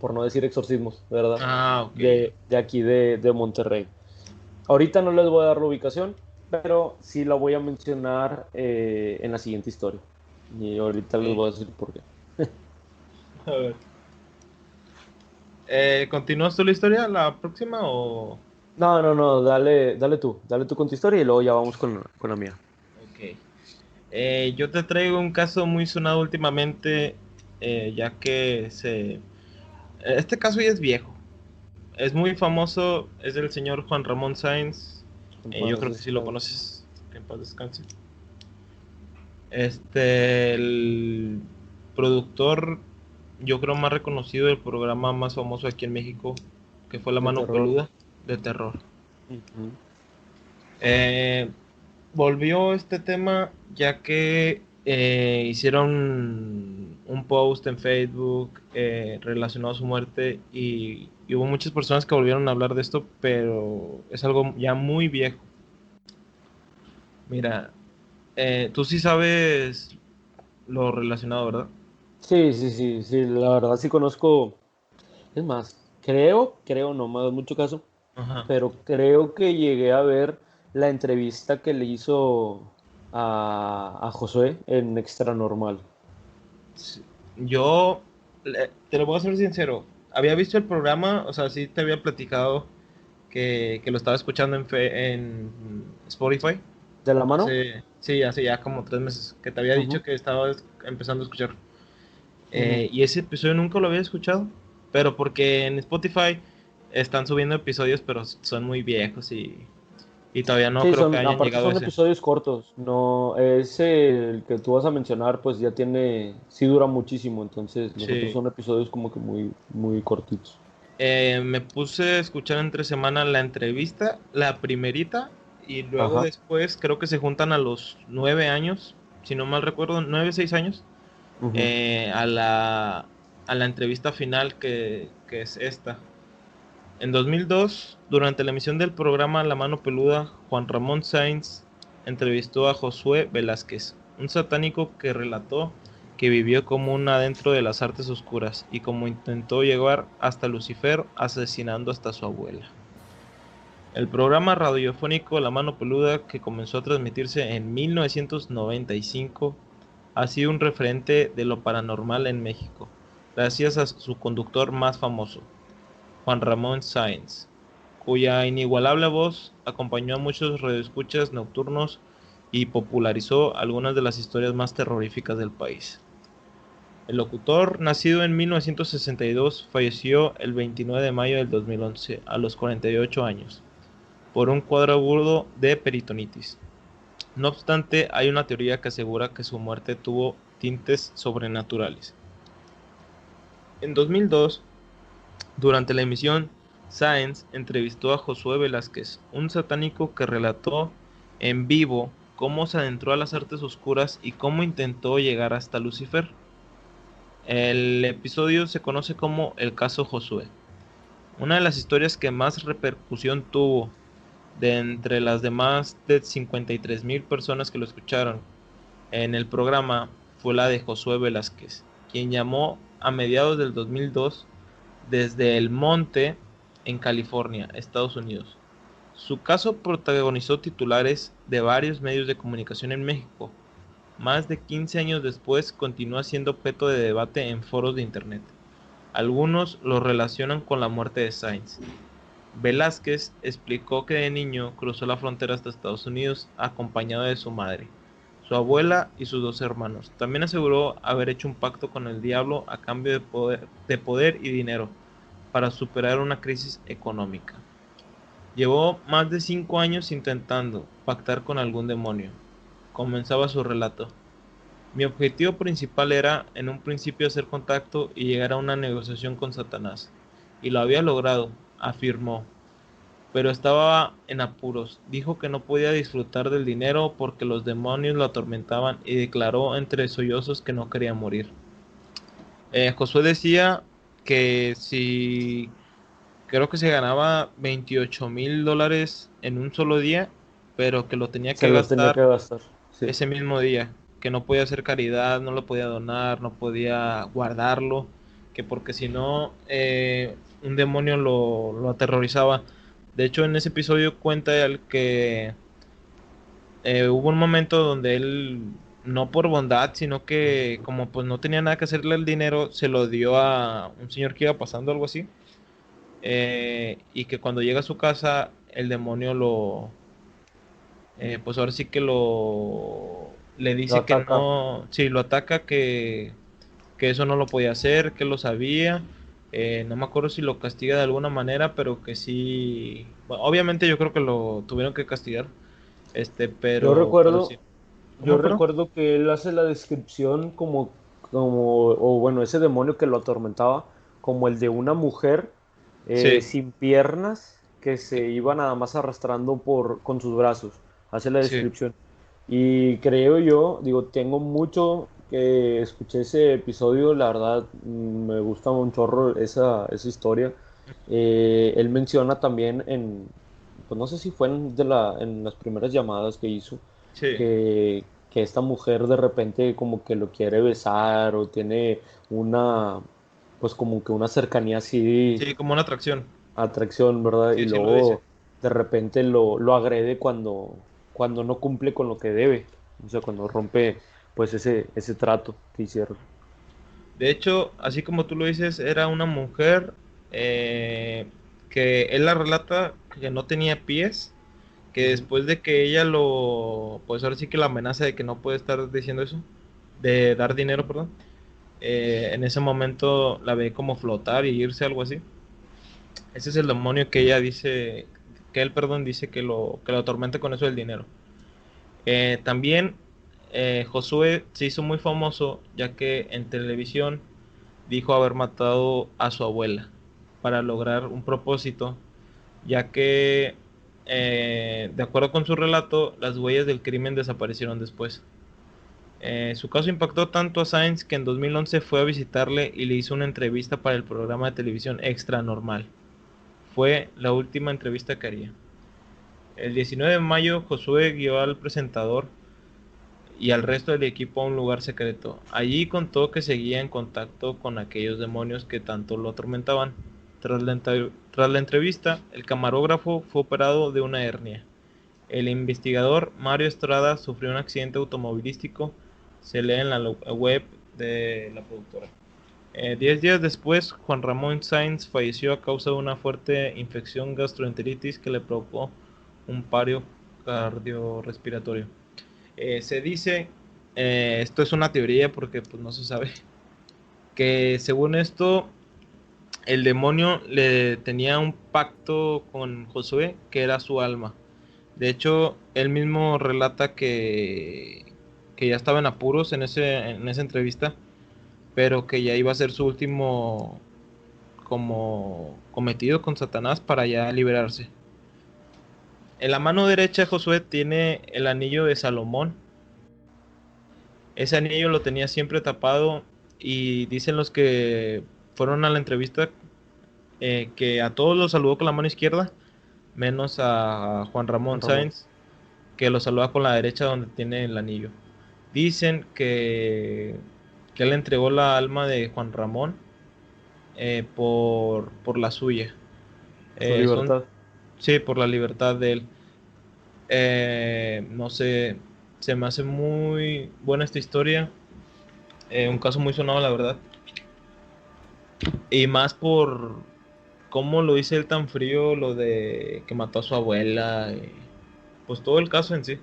S2: por no decir exorcismos, ¿verdad?
S1: Ah, ok, ya.
S2: De aquí de Monterrey. Ahorita no les voy a dar la ubicación, pero sí la voy a mencionar en la siguiente historia. Y ahorita les
S1: Ok.
S2: voy a decir por qué.
S1: A ver. ¿Continúas tú la historia la próxima o...?
S2: No, dale tú con tu historia y luego ya vamos con la mía.
S1: Ok. Yo te traigo un caso muy sonado últimamente, ya que este caso ya es viejo. Es muy famoso, es del señor Juan Ramón Sáenz.
S2: En
S1: Yo
S2: paz
S1: creo que sí lo
S2: descanse.
S1: conoces, que en paz descanse. El productor, yo creo más reconocido del programa más famoso aquí en México, que fue La
S2: De
S1: Mano
S2: terror.
S1: Peluda, de terror.
S2: Ujú.
S1: Eh, Volvió este tema ya que hicieron un post en Facebook relacionado a su muerte y hubo muchas personas que volvieron a hablar de esto, pero es algo ya muy viejo. Mira, tú sí sabes lo relacionado, ¿verdad?
S2: Sí, la verdad sí conozco. Es más, no me hagas mucho caso,
S1: Ajá.
S2: pero creo que llegué a ver la entrevista que le hizo a Josué en Extra Normal.
S1: Sí. Yo te lo voy a ser sincero. Había visto el programa, o sea, sí te había platicado que lo estaba escuchando en Spotify.
S2: ¿De la mano?
S1: Sí, hace ya como 3 meses que te había
S2: Ujú,
S1: dicho que estaba empezando a escuchar.
S2: ujú.
S1: Y ese episodio nunca lo había escuchado, pero porque en Spotify están subiendo episodios, pero son muy viejos y todavía no
S2: Sí,
S1: creo que hayan
S2: aparte
S1: llegado a
S2: son
S1: ese.
S2: episodios cortos, no, ese el que tú vas a mencionar, pues ya tiene, sí dura muchísimo, entonces los otros
S1: Sí.
S2: son episodios como que muy, muy cortitos.
S1: Me puse a escuchar entre semana la entrevista, la primerita, y luego
S2: Ajá.
S1: después creo que se juntan a los 9 años, si no mal recuerdo, 9, 6 años,
S2: Ujú.
S1: eh, a la, a la entrevista final que es esta. En 2002, durante la emisión del programa La Mano Peluda, Juan Ramón Sáenz entrevistó a Josué Velázquez, un satánico que relató que vivió como un adentro de las artes oscuras y cómo intentó llegar hasta Lucifer asesinando hasta su abuela. El programa radiofónico La Mano Peluda, que comenzó a transmitirse en 1995, ha sido un referente de lo paranormal en México, gracias a su conductor más famoso, Juan Ramón Sáenz, cuya inigualable voz acompañó a muchos radioescuchas nocturnos y popularizó algunas de las historias más terroríficas del país. El locutor, nacido en 1962, falleció el 29 de mayo del 2011 a los 48 años por un cuadro agudo de peritonitis. No obstante, hay una teoría que asegura que su muerte tuvo tintes sobrenaturales. En 2002, durante la emisión, Sáenz entrevistó a Josué Velázquez, un satánico que relató en vivo cómo se adentró a las artes oscuras y cómo intentó llegar hasta Lucifer. El episodio se conoce como el caso Josué. Una de las historias que más repercusión tuvo de entre las demás de 53,000 personas que lo escucharon en el programa fue la de Josué Velázquez, quien llamó a mediados del 2002 desde El Monte, en California, Estados Unidos. Su caso protagonizó titulares de varios medios de comunicación en México. Más de 15 años después continúa siendo objeto de debate en foros de internet. Algunos lo relacionan con la muerte de Sainz. Velázquez explicó que de niño cruzó la frontera hasta Estados Unidos acompañado de su madre, su abuela y sus 2 hermanos. También aseguró haber hecho un pacto con el diablo a cambio de poder y dinero para superar una crisis económica. Llevó más de 5 años intentando pactar con algún demonio. Comenzaba su relato. Mi objetivo principal era, en un principio, hacer contacto y llegar a una negociación con Satanás. Y lo había logrado, afirmó. Pero estaba en apuros. Dijo que no podía disfrutar del dinero porque los demonios lo atormentaban y declaró entre sollozos que no quería morir. Josué decía que si creo que se ganaba $28,000 en un solo día, pero que lo tenía
S2: Se
S1: que
S2: los tenía
S1: gastar
S2: que gastar, sí.
S1: ese mismo día, que no podía hacer caridad, no lo podía donar, no podía guardarlo, que porque si no, un demonio lo aterrorizaba. De hecho, en ese episodio cuenta el que hubo un momento donde él, no por bondad, sino que como pues no tenía nada que hacerle el dinero, se lo dio a un señor que iba pasando, algo así, y que cuando llega a su casa, el demonio pues ahora sí que le
S2: Lo
S1: dice que
S2: ataca.
S1: no, sí, lo ataca, que eso no lo podía hacer, que lo sabía. No me acuerdo si lo castiga de alguna manera, pero que sí, bueno, obviamente yo creo que lo tuvieron que castigar,
S2: Yo
S1: pero
S2: recuerdo,
S1: sí.
S2: yo
S1: ¿Cómo, perdón?
S2: recuerdo que él hace la descripción o bueno, ese demonio que lo atormentaba, como el de una mujer
S1: Sí,
S2: sin piernas que se iba nada más arrastrando con sus brazos. Hace la
S1: sí,
S2: descripción. Y creo yo, digo, tengo mucho que escuché ese episodio, la verdad, me gusta un chorro esa historia. Él menciona también pues no sé si fue en las primeras llamadas que hizo,
S1: sí,
S2: que esta mujer de repente como que lo quiere besar o tiene una, pues como que una cercanía así,
S1: sí, como una atracción.
S2: atracción, ¿verdad? Y
S1: Sí, sí lo dice.
S2: luego de repente lo agrede cuando no cumple con lo que debe, o sea, cuando rompe pues ese trato que hicieron.
S1: De hecho, así como tú lo dices, era una mujer eh, que él la relata que no tenía pies, que después de que ella pues ahora sí que la amenaza de que no puede estar diciendo eso, de dar dinero, perdón, en ese momento la ve como flotar y irse, algo así. Ese es el demonio que ella dice, que él, perdón, dice que lo atormenta con eso del dinero. También Josué se hizo muy famoso ya que en televisión dijo haber matado a su abuela para lograr un propósito, ya que de acuerdo con su relato, las huellas del crimen desaparecieron después. Su caso impactó tanto a Sainz que en 2011 fue a visitarle y le hizo una entrevista para el programa de televisión Extra Normal. Fue la última entrevista que haría. El 19 de mayo, Josué guió al presentador y al resto del equipo a un lugar secreto. Allí contó que seguía en contacto con aquellos demonios que tanto lo atormentaban. Tras la entrevista, el camarógrafo fue operado de una hernia. El investigador Mario Estrada sufrió un accidente automovilístico, se lee en la web de la productora. 10 días después, Juan Ramón Sáenz falleció a causa de una fuerte infección gastroenteritis que le provocó un paro cardiorrespiratorio. Se dice, esto es una teoría porque pues no se sabe, que según esto el demonio le tenía un pacto con Josué que era su alma. De hecho, él mismo relata que ya estaba en apuros en esa entrevista, pero que ya iba a ser su último como cometido con Satanás para ya liberarse. En la mano derecha Josué tiene el anillo de Salomón. Ese anillo lo tenía siempre tapado y dicen los que fueron a la entrevista que a todos los saludó con la mano izquierda, menos a Juan
S2: Juan
S1: Ramón
S2: Ramón.
S1: Sáenz, que lo saluda con la derecha donde tiene el anillo. Dicen que él entregó la alma de Juan Ramón por la suya.
S2: Su
S1: Son,
S2: libertad.
S1: sí, por la libertad de él. No sé, se me hace muy buena esta historia. Un caso muy sonado, la verdad. Y más por cómo lo dice él tan frío, lo de que mató a su abuela. Pues todo el caso en sí.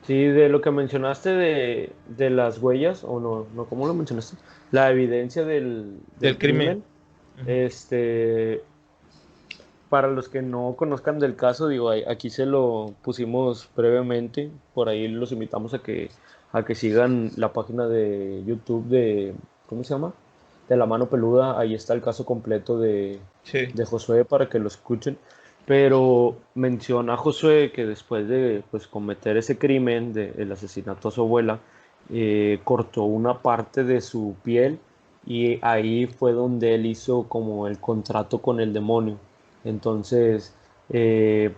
S2: Sí, de lo que mencionaste de las huellas, o no, no, ¿cómo lo mencionaste? La evidencia del
S1: Del crimen.
S2: crimen.
S1: Ujú.
S2: Este, para los que no conozcan del caso, digo, aquí se lo pusimos brevemente, por ahí los invitamos a que sigan la página de YouTube de, ¿cómo se llama? De La Mano Peluda, ahí está el caso completo
S1: Sí.
S2: de Josué para que lo escuchen. Pero menciona a Josué que después de pues, cometer ese crimen, del asesinato a su abuela, cortó una parte de su piel y ahí fue donde él hizo como el contrato con el demonio. Entonces, eh,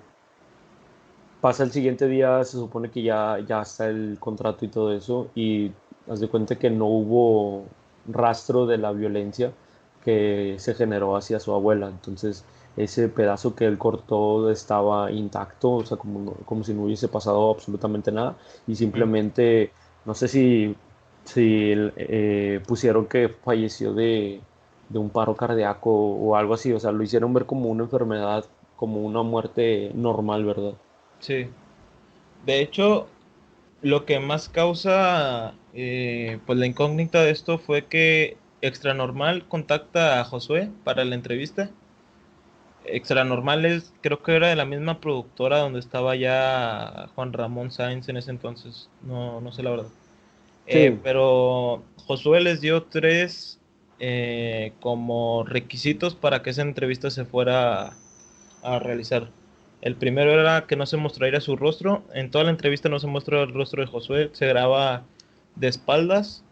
S2: pasa el siguiente día, se supone que ya está el contrato y todo eso, y haz de cuenta que no hubo rastro de la violencia que se generó hacia su abuela. Entonces, ese pedazo que él cortó estaba intacto, o sea, como si no hubiese pasado absolutamente nada, y
S1: Ujú.
S2: simplemente, no sé si pusieron que falleció de un paro cardíaco o algo así, o sea, lo hicieron ver como una enfermedad, como una muerte normal, ¿verdad?
S1: Sí. De hecho, lo que más causa pues la incógnita de esto fue que Extranormal contacta a Josué para la entrevista. Extranormal creo que era de la misma productora donde estaba ya Juan Ramón Sáenz en ese entonces. No, no sé la verdad.
S2: Sí,
S1: Pero Josué les dio tres como requisitos para que esa entrevista se fuera a realizar. El primero era que no se mostrara su rostro. En toda la entrevista no se muestra el rostro de Josué. Se graba de espaldas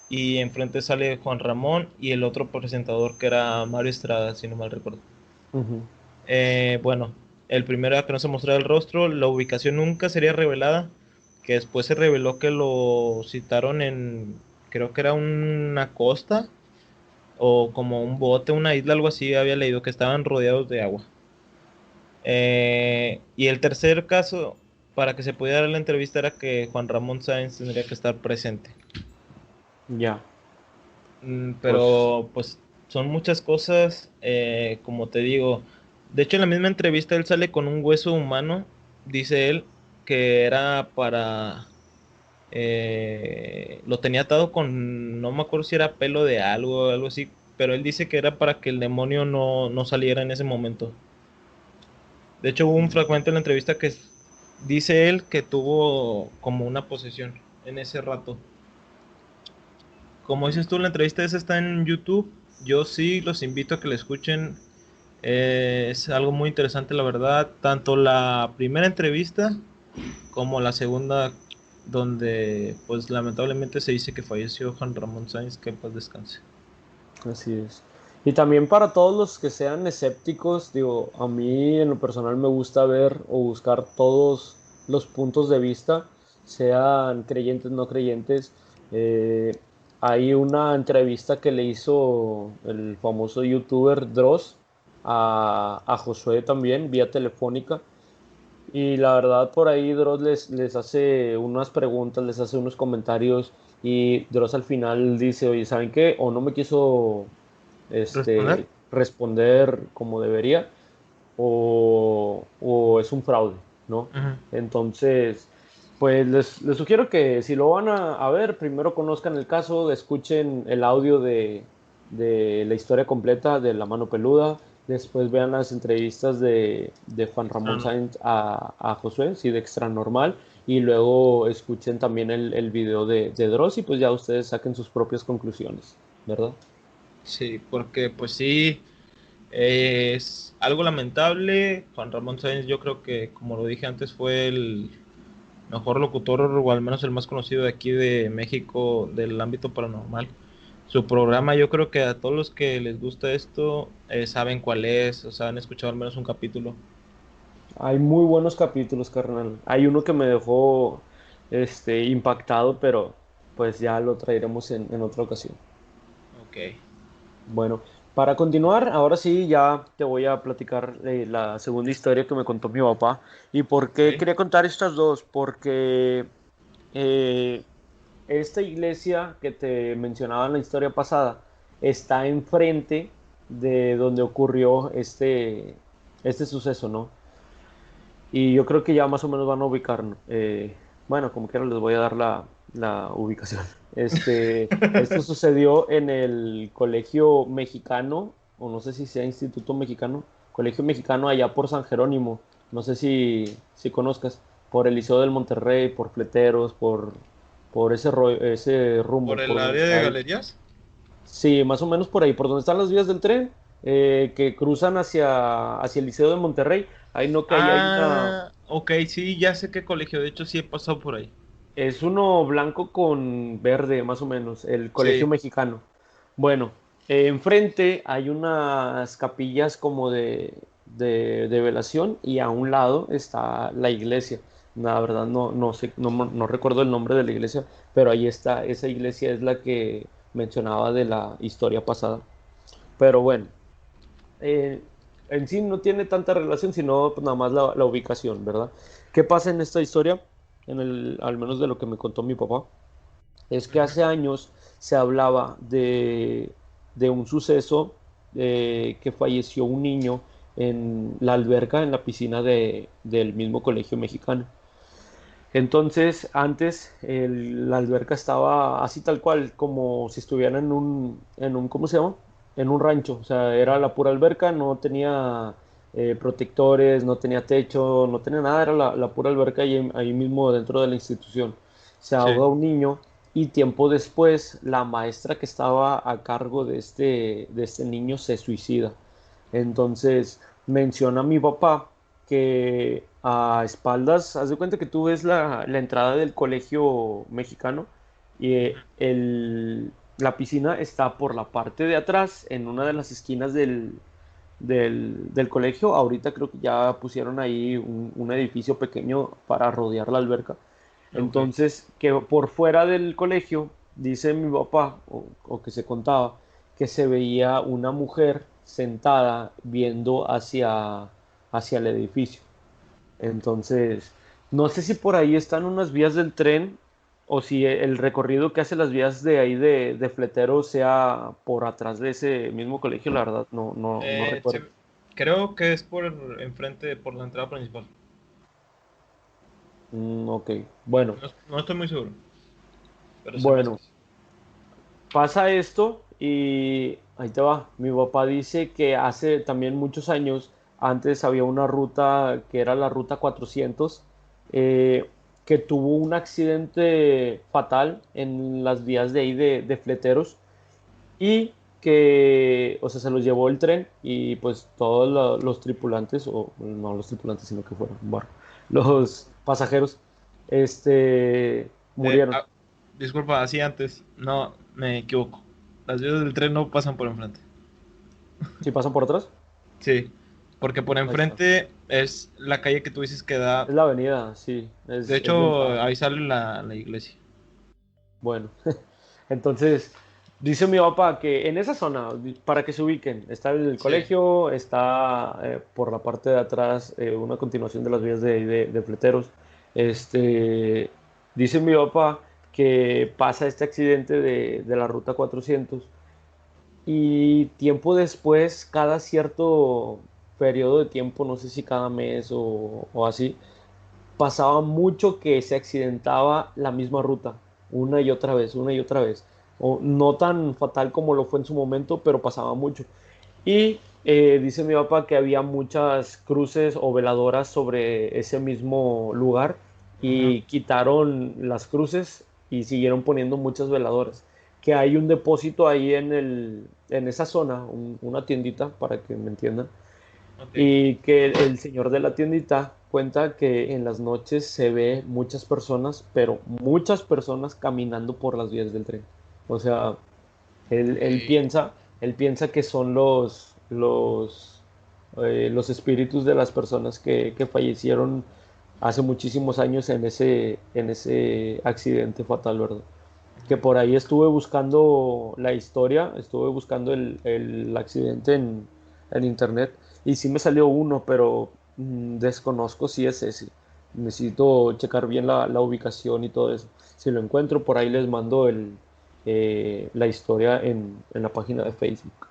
S1: y enfrente sale Juan Ramón y el otro presentador que era Mario Estrada, si no mal recuerdo.
S2: ujú,
S1: Bueno, el primero era que no se mostrara el rostro. La ubicación nunca sería revelada. Que después se reveló que lo citaron en, creo que era una costa o como un bote, una isla, algo así. Había leído que estaban rodeados de agua. Y el tercer caso, para que se pudiera dar la entrevista, era que Juan Ramón Sáenz tendría que estar presente.
S2: ya, pues
S1: Pero pues son muchas cosas, como te digo, De hecho, en la misma entrevista él sale con un hueso humano, dice él, que era para... lo tenía atado con, no me acuerdo si era pelo de algo o algo así, pero él dice que era para que el demonio no saliera en ese momento. De hecho, hubo un fragmento en la entrevista que dice él que tuvo como una posesión en ese rato. Como dices tú, la entrevista esa está en YouTube. Yo sí los invito a que la escuchen. Es algo muy interesante, la verdad. Tanto la primera entrevista como la segunda, donde pues lamentablemente se dice que falleció Juan Ramón Sáenz, que en paz descanse.
S2: Así es. Y también para todos los que sean escépticos, digo, a mí en lo personal me gusta ver o buscar todos los puntos de vista, sean creyentes, no creyentes. Eh, Hay una entrevista que le hizo el famoso youtuber Dross a Josué también, vía telefónica. Y la verdad, por ahí Dross les hace unas preguntas, les hace unos comentarios. Y Dross al final dice, oye, ¿saben qué? O no me quiso
S1: ¿Responder?
S2: responder como debería, o es un fraude, ¿no?
S1: Ujú.
S2: Entonces, pues les sugiero que si lo van a ver, primero conozcan el caso, escuchen el audio de la historia completa de La Mano Peluda, después vean las entrevistas de Juan
S1: Extra,
S2: Ramón
S1: no.
S2: Sáenz a Josué, sí, de Extra Normal, y luego escuchen también el video de Dross y pues ya ustedes saquen sus propias conclusiones, ¿verdad?
S1: Sí, porque pues sí, es algo lamentable. Juan Ramón Sáenz, yo creo que, como lo dije antes, fue el mejor locutor, o al menos el más conocido de aquí de México del ámbito paranormal. Su programa, yo creo que a todos los que les gusta esto, saben cuál es, o sea, han escuchado al menos un capítulo.
S2: Hay muy buenos capítulos, carnal. Hay uno que me dejó impactado, pero pues ya lo traeremos en otra ocasión.
S1: Ok,
S2: Bueno, para continuar, ahora sí ya te voy a platicar la segunda historia que me contó mi papá. ¿Y por qué
S1: ok.
S2: quería contar estas dos? Porque eh, esta iglesia que te mencionaba en la historia pasada está enfrente de donde ocurrió este suceso, ¿no? Y yo creo que ya más o menos van a ubicar. Bueno, como quiera les voy a dar la ubicación. Esto sucedió en el Colegio Mexicano, o no sé si sea Instituto Mexicano, Colegio Mexicano allá por San Jerónimo. No sé si conozcas, por el Liceo del Monterrey, por Fleteros, por ese rumbo,
S1: ¿Por
S2: por
S1: el
S2: donde
S1: área de
S2: está el...
S1: galerías?
S2: Sí, más o menos por ahí, por donde están las vías del tren, que cruzan hacia el Liceo de Monterrey. Ahí no que ahí hay una...
S1: Ah, ok, sí, ya sé qué colegio, de hecho sí he pasado por ahí.
S2: Es uno blanco con verde, más o menos, el Colegio
S1: Sí,
S2: Mexicano. Bueno, enfrente hay unas capillas como de velación y a un lado está la iglesia. La verdad no sé, no recuerdo el nombre de la iglesia, pero ahí está, esa iglesia es la que mencionaba de la historia pasada. Pero bueno, eh, en sí no tiene tanta relación, sino pues, nada más la ubicación, ¿verdad? ¿Qué pasa en esta historia? Al menos de lo que me contó mi papá, es que
S1: ujú,
S2: hace años se hablaba de un suceso que falleció un niño en la alberca, en la piscina del mismo colegio mexicano. Entonces, antes la alberca estaba así tal cual, como si estuviera ¿cómo se llama? En un rancho. O sea, era la pura alberca, no tenía protectores, no tenía techo, no tenía nada, era la pura alberca ahí mismo dentro de la institución. Se
S1: sí,
S2: ahoga un niño y tiempo después la maestra que estaba a cargo de este niño se suicida. Entonces menciona a mi papá que a espaldas, haz de cuenta que tú ves la entrada del colegio mexicano y la piscina está por la parte de atrás, en una de las esquinas del colegio. Ahorita creo que ya pusieron ahí un edificio pequeño para rodear la alberca.
S1: ok,
S2: Entonces, que por fuera del colegio, dice mi papá, o que se contaba, que se veía una mujer sentada viendo hacia el edificio. Entonces, no sé si por ahí están unas vías del tren o si el recorrido que hace las vías de ahí de Fletero sea por atrás de ese mismo colegio, la verdad, no
S1: Se,
S2: recuerdo.
S1: Creo que es por enfrente, por la entrada principal.
S2: Ok, bueno,
S1: No estoy muy seguro, pero se me hace
S2: bueno,
S1: que sí.
S2: pasa esto y ahí te va. Mi papá dice que hace también muchos años, antes había una ruta que era la ruta 400, eh, que tuvo un accidente fatal en las vías de ahí de Fleteros y que, o sea, se los llevó el tren y pues todos los tripulantes, o no los tripulantes, sino que fueron un barco, los pasajeros,
S1: Eh,
S2: murieron.
S1: ah, Disculpa, así antes. No, me equivoco. Las vías del tren no pasan por enfrente.
S2: ¿Sí pasan por atrás?
S1: Sí, porque por
S2: Ahí está.
S1: enfrente es la calle que tú dices que da.
S2: Es la avenida, sí,
S1: De
S2: es la
S1: hecho,
S2: entrada.
S1: ahí sale la iglesia.
S2: Bueno, entonces dice mi papá que en esa zona, para que se ubiquen, está el
S1: Sí.
S2: colegio, está por la parte de atrás una continuación de las vías de fleteros. Este, dice mi papá que pasa este accidente de la ruta 400 y tiempo después, cada cierto periodo de tiempo, no sé si cada mes o así, pasaba mucho que se accidentaba la misma ruta, una y otra vez, una y otra vez. O, no tan fatal como lo fue en su momento, pero pasaba mucho. Y dice mi papá que había muchas cruces o veladoras sobre ese mismo lugar
S1: Ajá.
S2: y quitaron las cruces y siguieron poniendo muchas veladoras. Que hay un depósito ahí en esa zona, una tiendita, para que me entiendan,
S1: Ok.
S2: y que el señor de la tiendita cuenta que en las noches se ve muchas personas, pero muchas personas caminando por las vías del tren. O sea, él,
S1: Ok.
S2: él piensa, él piensa que son los espíritus de las personas que fallecieron hace muchísimos años en ese accidente fatal, ¿verdad? Que
S1: Ujú.
S2: por ahí estuve buscando la historia, estuve buscando el accidente en internet y sí me salió uno, pero desconozco si es ese. Necesito checar bien la ubicación y todo eso. Si lo encuentro, por ahí les mando la historia en la página de Facebook.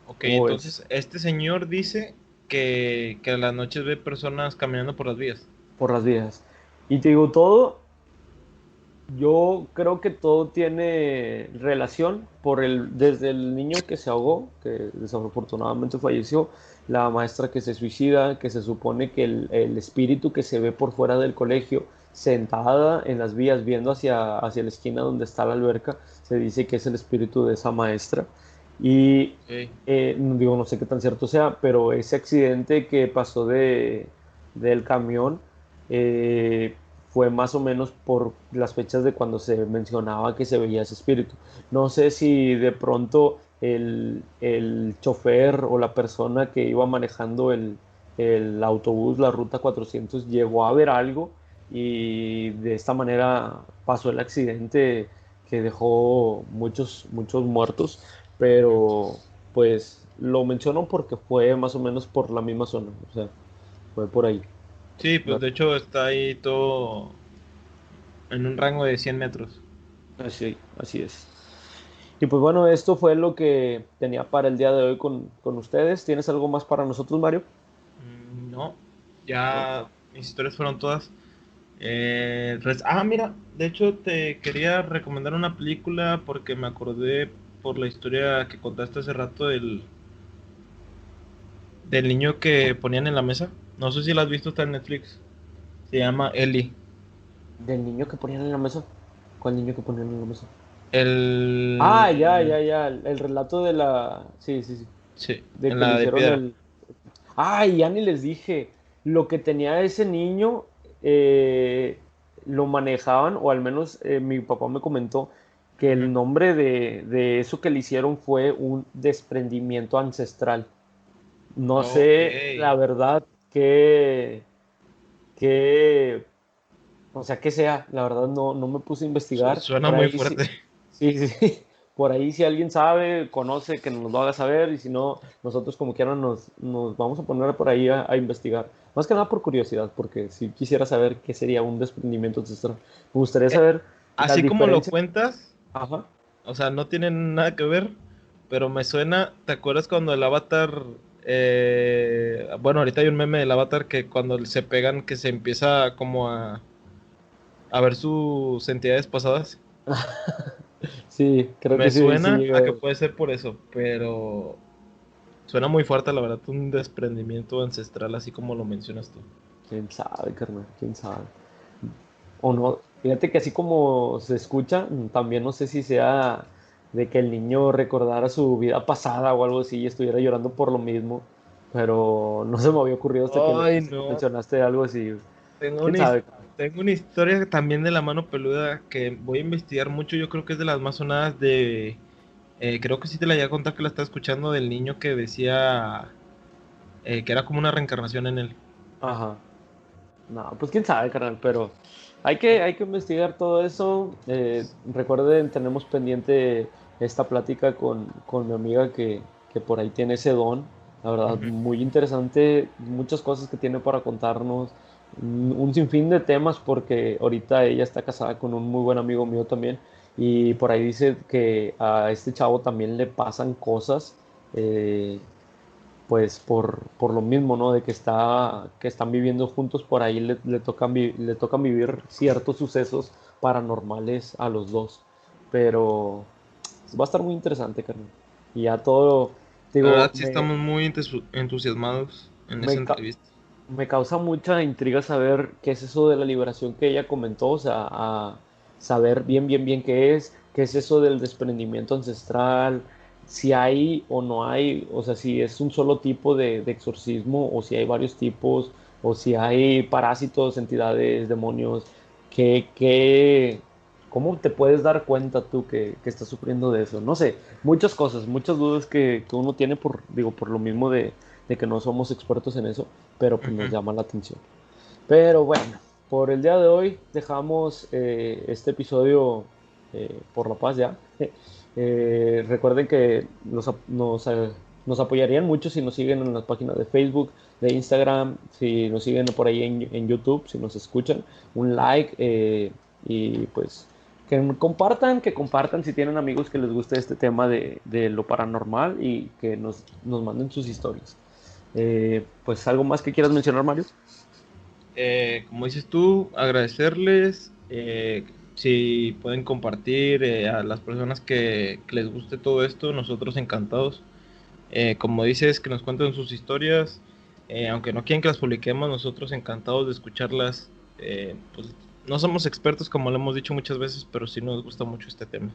S1: Ok,
S2: ¿Cómo ves?
S1: entonces este señor dice que a las noches ve personas caminando por las vías.
S2: Por las vías. Y te digo, todo, yo creo que todo tiene relación desde el niño que se ahogó, que desafortunadamente falleció, la maestra que se suicida, que se supone que el espíritu que se ve por fuera del colegio, sentada en las vías viendo hacia la esquina donde está la alberca, se dice que es el espíritu de esa maestra. Y
S1: Ok.
S2: no digo, no sé qué tan cierto sea, pero ese accidente que pasó del camión, eh, fue más o menos por las fechas de cuando se mencionaba que se veía ese espíritu. No sé si de pronto el chofer o la persona que iba manejando el autobús, la ruta 400, llegó a ver algo y de esta manera pasó el accidente que dejó muchos, muchos muertos,
S1: Ujú.
S2: pero pues lo menciono porque fue más o menos por la misma zona, o sea, fue por ahí.
S1: Sí, pues de hecho está ahí todo en un rango de 100 metros.
S2: Así es. Y pues bueno, esto fue lo que tenía para el día de hoy con ustedes. ¿Tienes algo más para nosotros, Mario?
S1: No,
S2: No.
S1: ya mis historias fueron todas. Mira, de hecho te quería recomendar una película porque me acordé por la historia que contaste hace rato del niño que ponían en la mesa. No sé si la has visto, está en Netflix. Se llama Ellie.
S2: Del niño que ponían en la mesa. ¿Cuál niño que ponían en la mesa? Ah, ya,
S1: El...
S2: ya, ya. El relato de la. Sí, sí, sí.
S1: Sí,
S2: De
S1: en
S2: que le
S1: la de
S2: hicieron
S1: piedra.
S2: el. Ay, ya ni les dije. Lo que tenía ese niño eh, lo manejaban, o al menos mi papá me comentó que
S1: Ujú.
S2: el nombre de eso que le hicieron fue un desprendimiento ancestral. No
S1: Ok.
S2: sé, la verdad, qué, o sea, qué sea, la verdad no me puse a investigar.
S1: Suena
S2: Por
S1: muy
S2: ahí sí,
S1: fuerte.
S2: sí, sí, por ahí si alguien sabe, conoce, que nos lo haga saber, y si no, nosotros como quiera nos vamos a poner por ahí a investigar. Más que nada por curiosidad, porque si quisiera saber qué sería un desprendimiento ancestral. Me gustaría
S1: Eh,
S2: saber la
S1: Así como lo
S2: diferencia.
S1: cuentas,
S2: Ajá.
S1: o sea, no tienen nada que ver, pero me suena, ¿te acuerdas cuando el Avatar Bueno, ahorita hay un meme del Avatar que cuando se pegan que se empieza como a ver sus entidades pasadas.
S2: Sí, creo que
S1: Me
S2: sí, sí
S1: suena
S2: llega
S1: a
S2: a
S1: que
S2: ver.
S1: puede ser por eso, pero suena muy fuerte, la verdad, un desprendimiento ancestral, así como lo mencionas tú.
S2: Quién sabe, carnal, quién sabe. O no, fíjate que así como se escucha, también no sé si sea de que el niño recordara su vida pasada o algo así y estuviera llorando por lo mismo, pero no se me había ocurrido
S1: Ay,
S2: hasta que
S1: no.
S2: mencionaste algo así.
S1: Tengo
S2: ¿Quién
S1: una,
S2: sabe?
S1: tengo una historia también de la mano peluda que voy a investigar mucho. Yo creo que es de las más sonadas de. Creo que sí te la iba a contar que la estaba escuchando del niño que decía que era como una reencarnación en él.
S2: Ajá. No, pues quién sabe, carnal, pero hay que investigar todo eso. Recuerden, tenemos pendiente esta plática con mi amiga que por ahí tiene ese don. La verdad,
S1: Ujú.
S2: muy interesante, muchas cosas que tiene para contarnos, un sinfín de temas porque ahorita ella está casada con un muy buen amigo mío también y por ahí dice que a este chavo también le pasan cosas. eh, pues por lo mismo, ¿no? De que están viviendo juntos, por ahí le tocan vivir ciertos sucesos paranormales a los dos. Pero va a estar muy interesante, carnal. Y ya todo,
S1: La
S2: digo,
S1: verdad sí estamos muy entusiasmados en esa
S2: me, ca-
S1: entrevista.
S2: me causa mucha intriga saber qué es eso de la liberación que ella comentó, o sea, a saber bien qué es eso del desprendimiento ancestral, si hay o no hay, o sea, si es un solo tipo de exorcismo o si hay varios tipos, o si hay parásitos, entidades, demonios, qué, ¿cómo te puedes dar cuenta tú que estás sufriendo de eso? No sé, muchas cosas, muchas dudas que uno tiene por, digo, por lo mismo de que no somos expertos en eso, pero pues nos
S1: Ujú.
S2: llama la atención. Pero bueno, por el día de hoy dejamos este episodio por la paz ya. Recuerden que nos apoyarían mucho si nos siguen en las páginas de Facebook, de Instagram, si nos siguen por ahí en YouTube, si nos escuchan, un like y pues que compartan si tienen amigos que les guste este tema de lo paranormal y que nos manden sus historias. Pues algo más que quieras mencionar, Mario.
S1: Como dices tú, agradecerles. Si pueden compartir a las personas que les guste todo esto, nosotros encantados. Como dices, que nos cuenten sus historias. Aunque no quieren que las publiquemos, nosotros encantados de escucharlas. Pues no somos expertos, como lo hemos dicho muchas veces, pero sí nos gusta mucho este tema.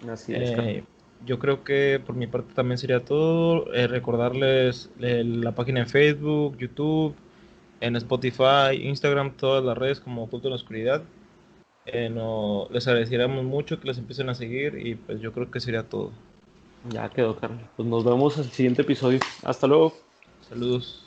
S2: Así es, carnal.
S1: Eh, yo creo que por mi parte también sería todo. Recordarles la página en Facebook, YouTube, en Spotify, Instagram, todas las redes como Oculto en la Oscuridad. No, les agradeceríamos mucho que les empiecen a seguir y pues yo creo que sería todo.
S2: Ya quedó, carnal. Pues nos vemos en el siguiente episodio. Hasta luego.
S1: Saludos.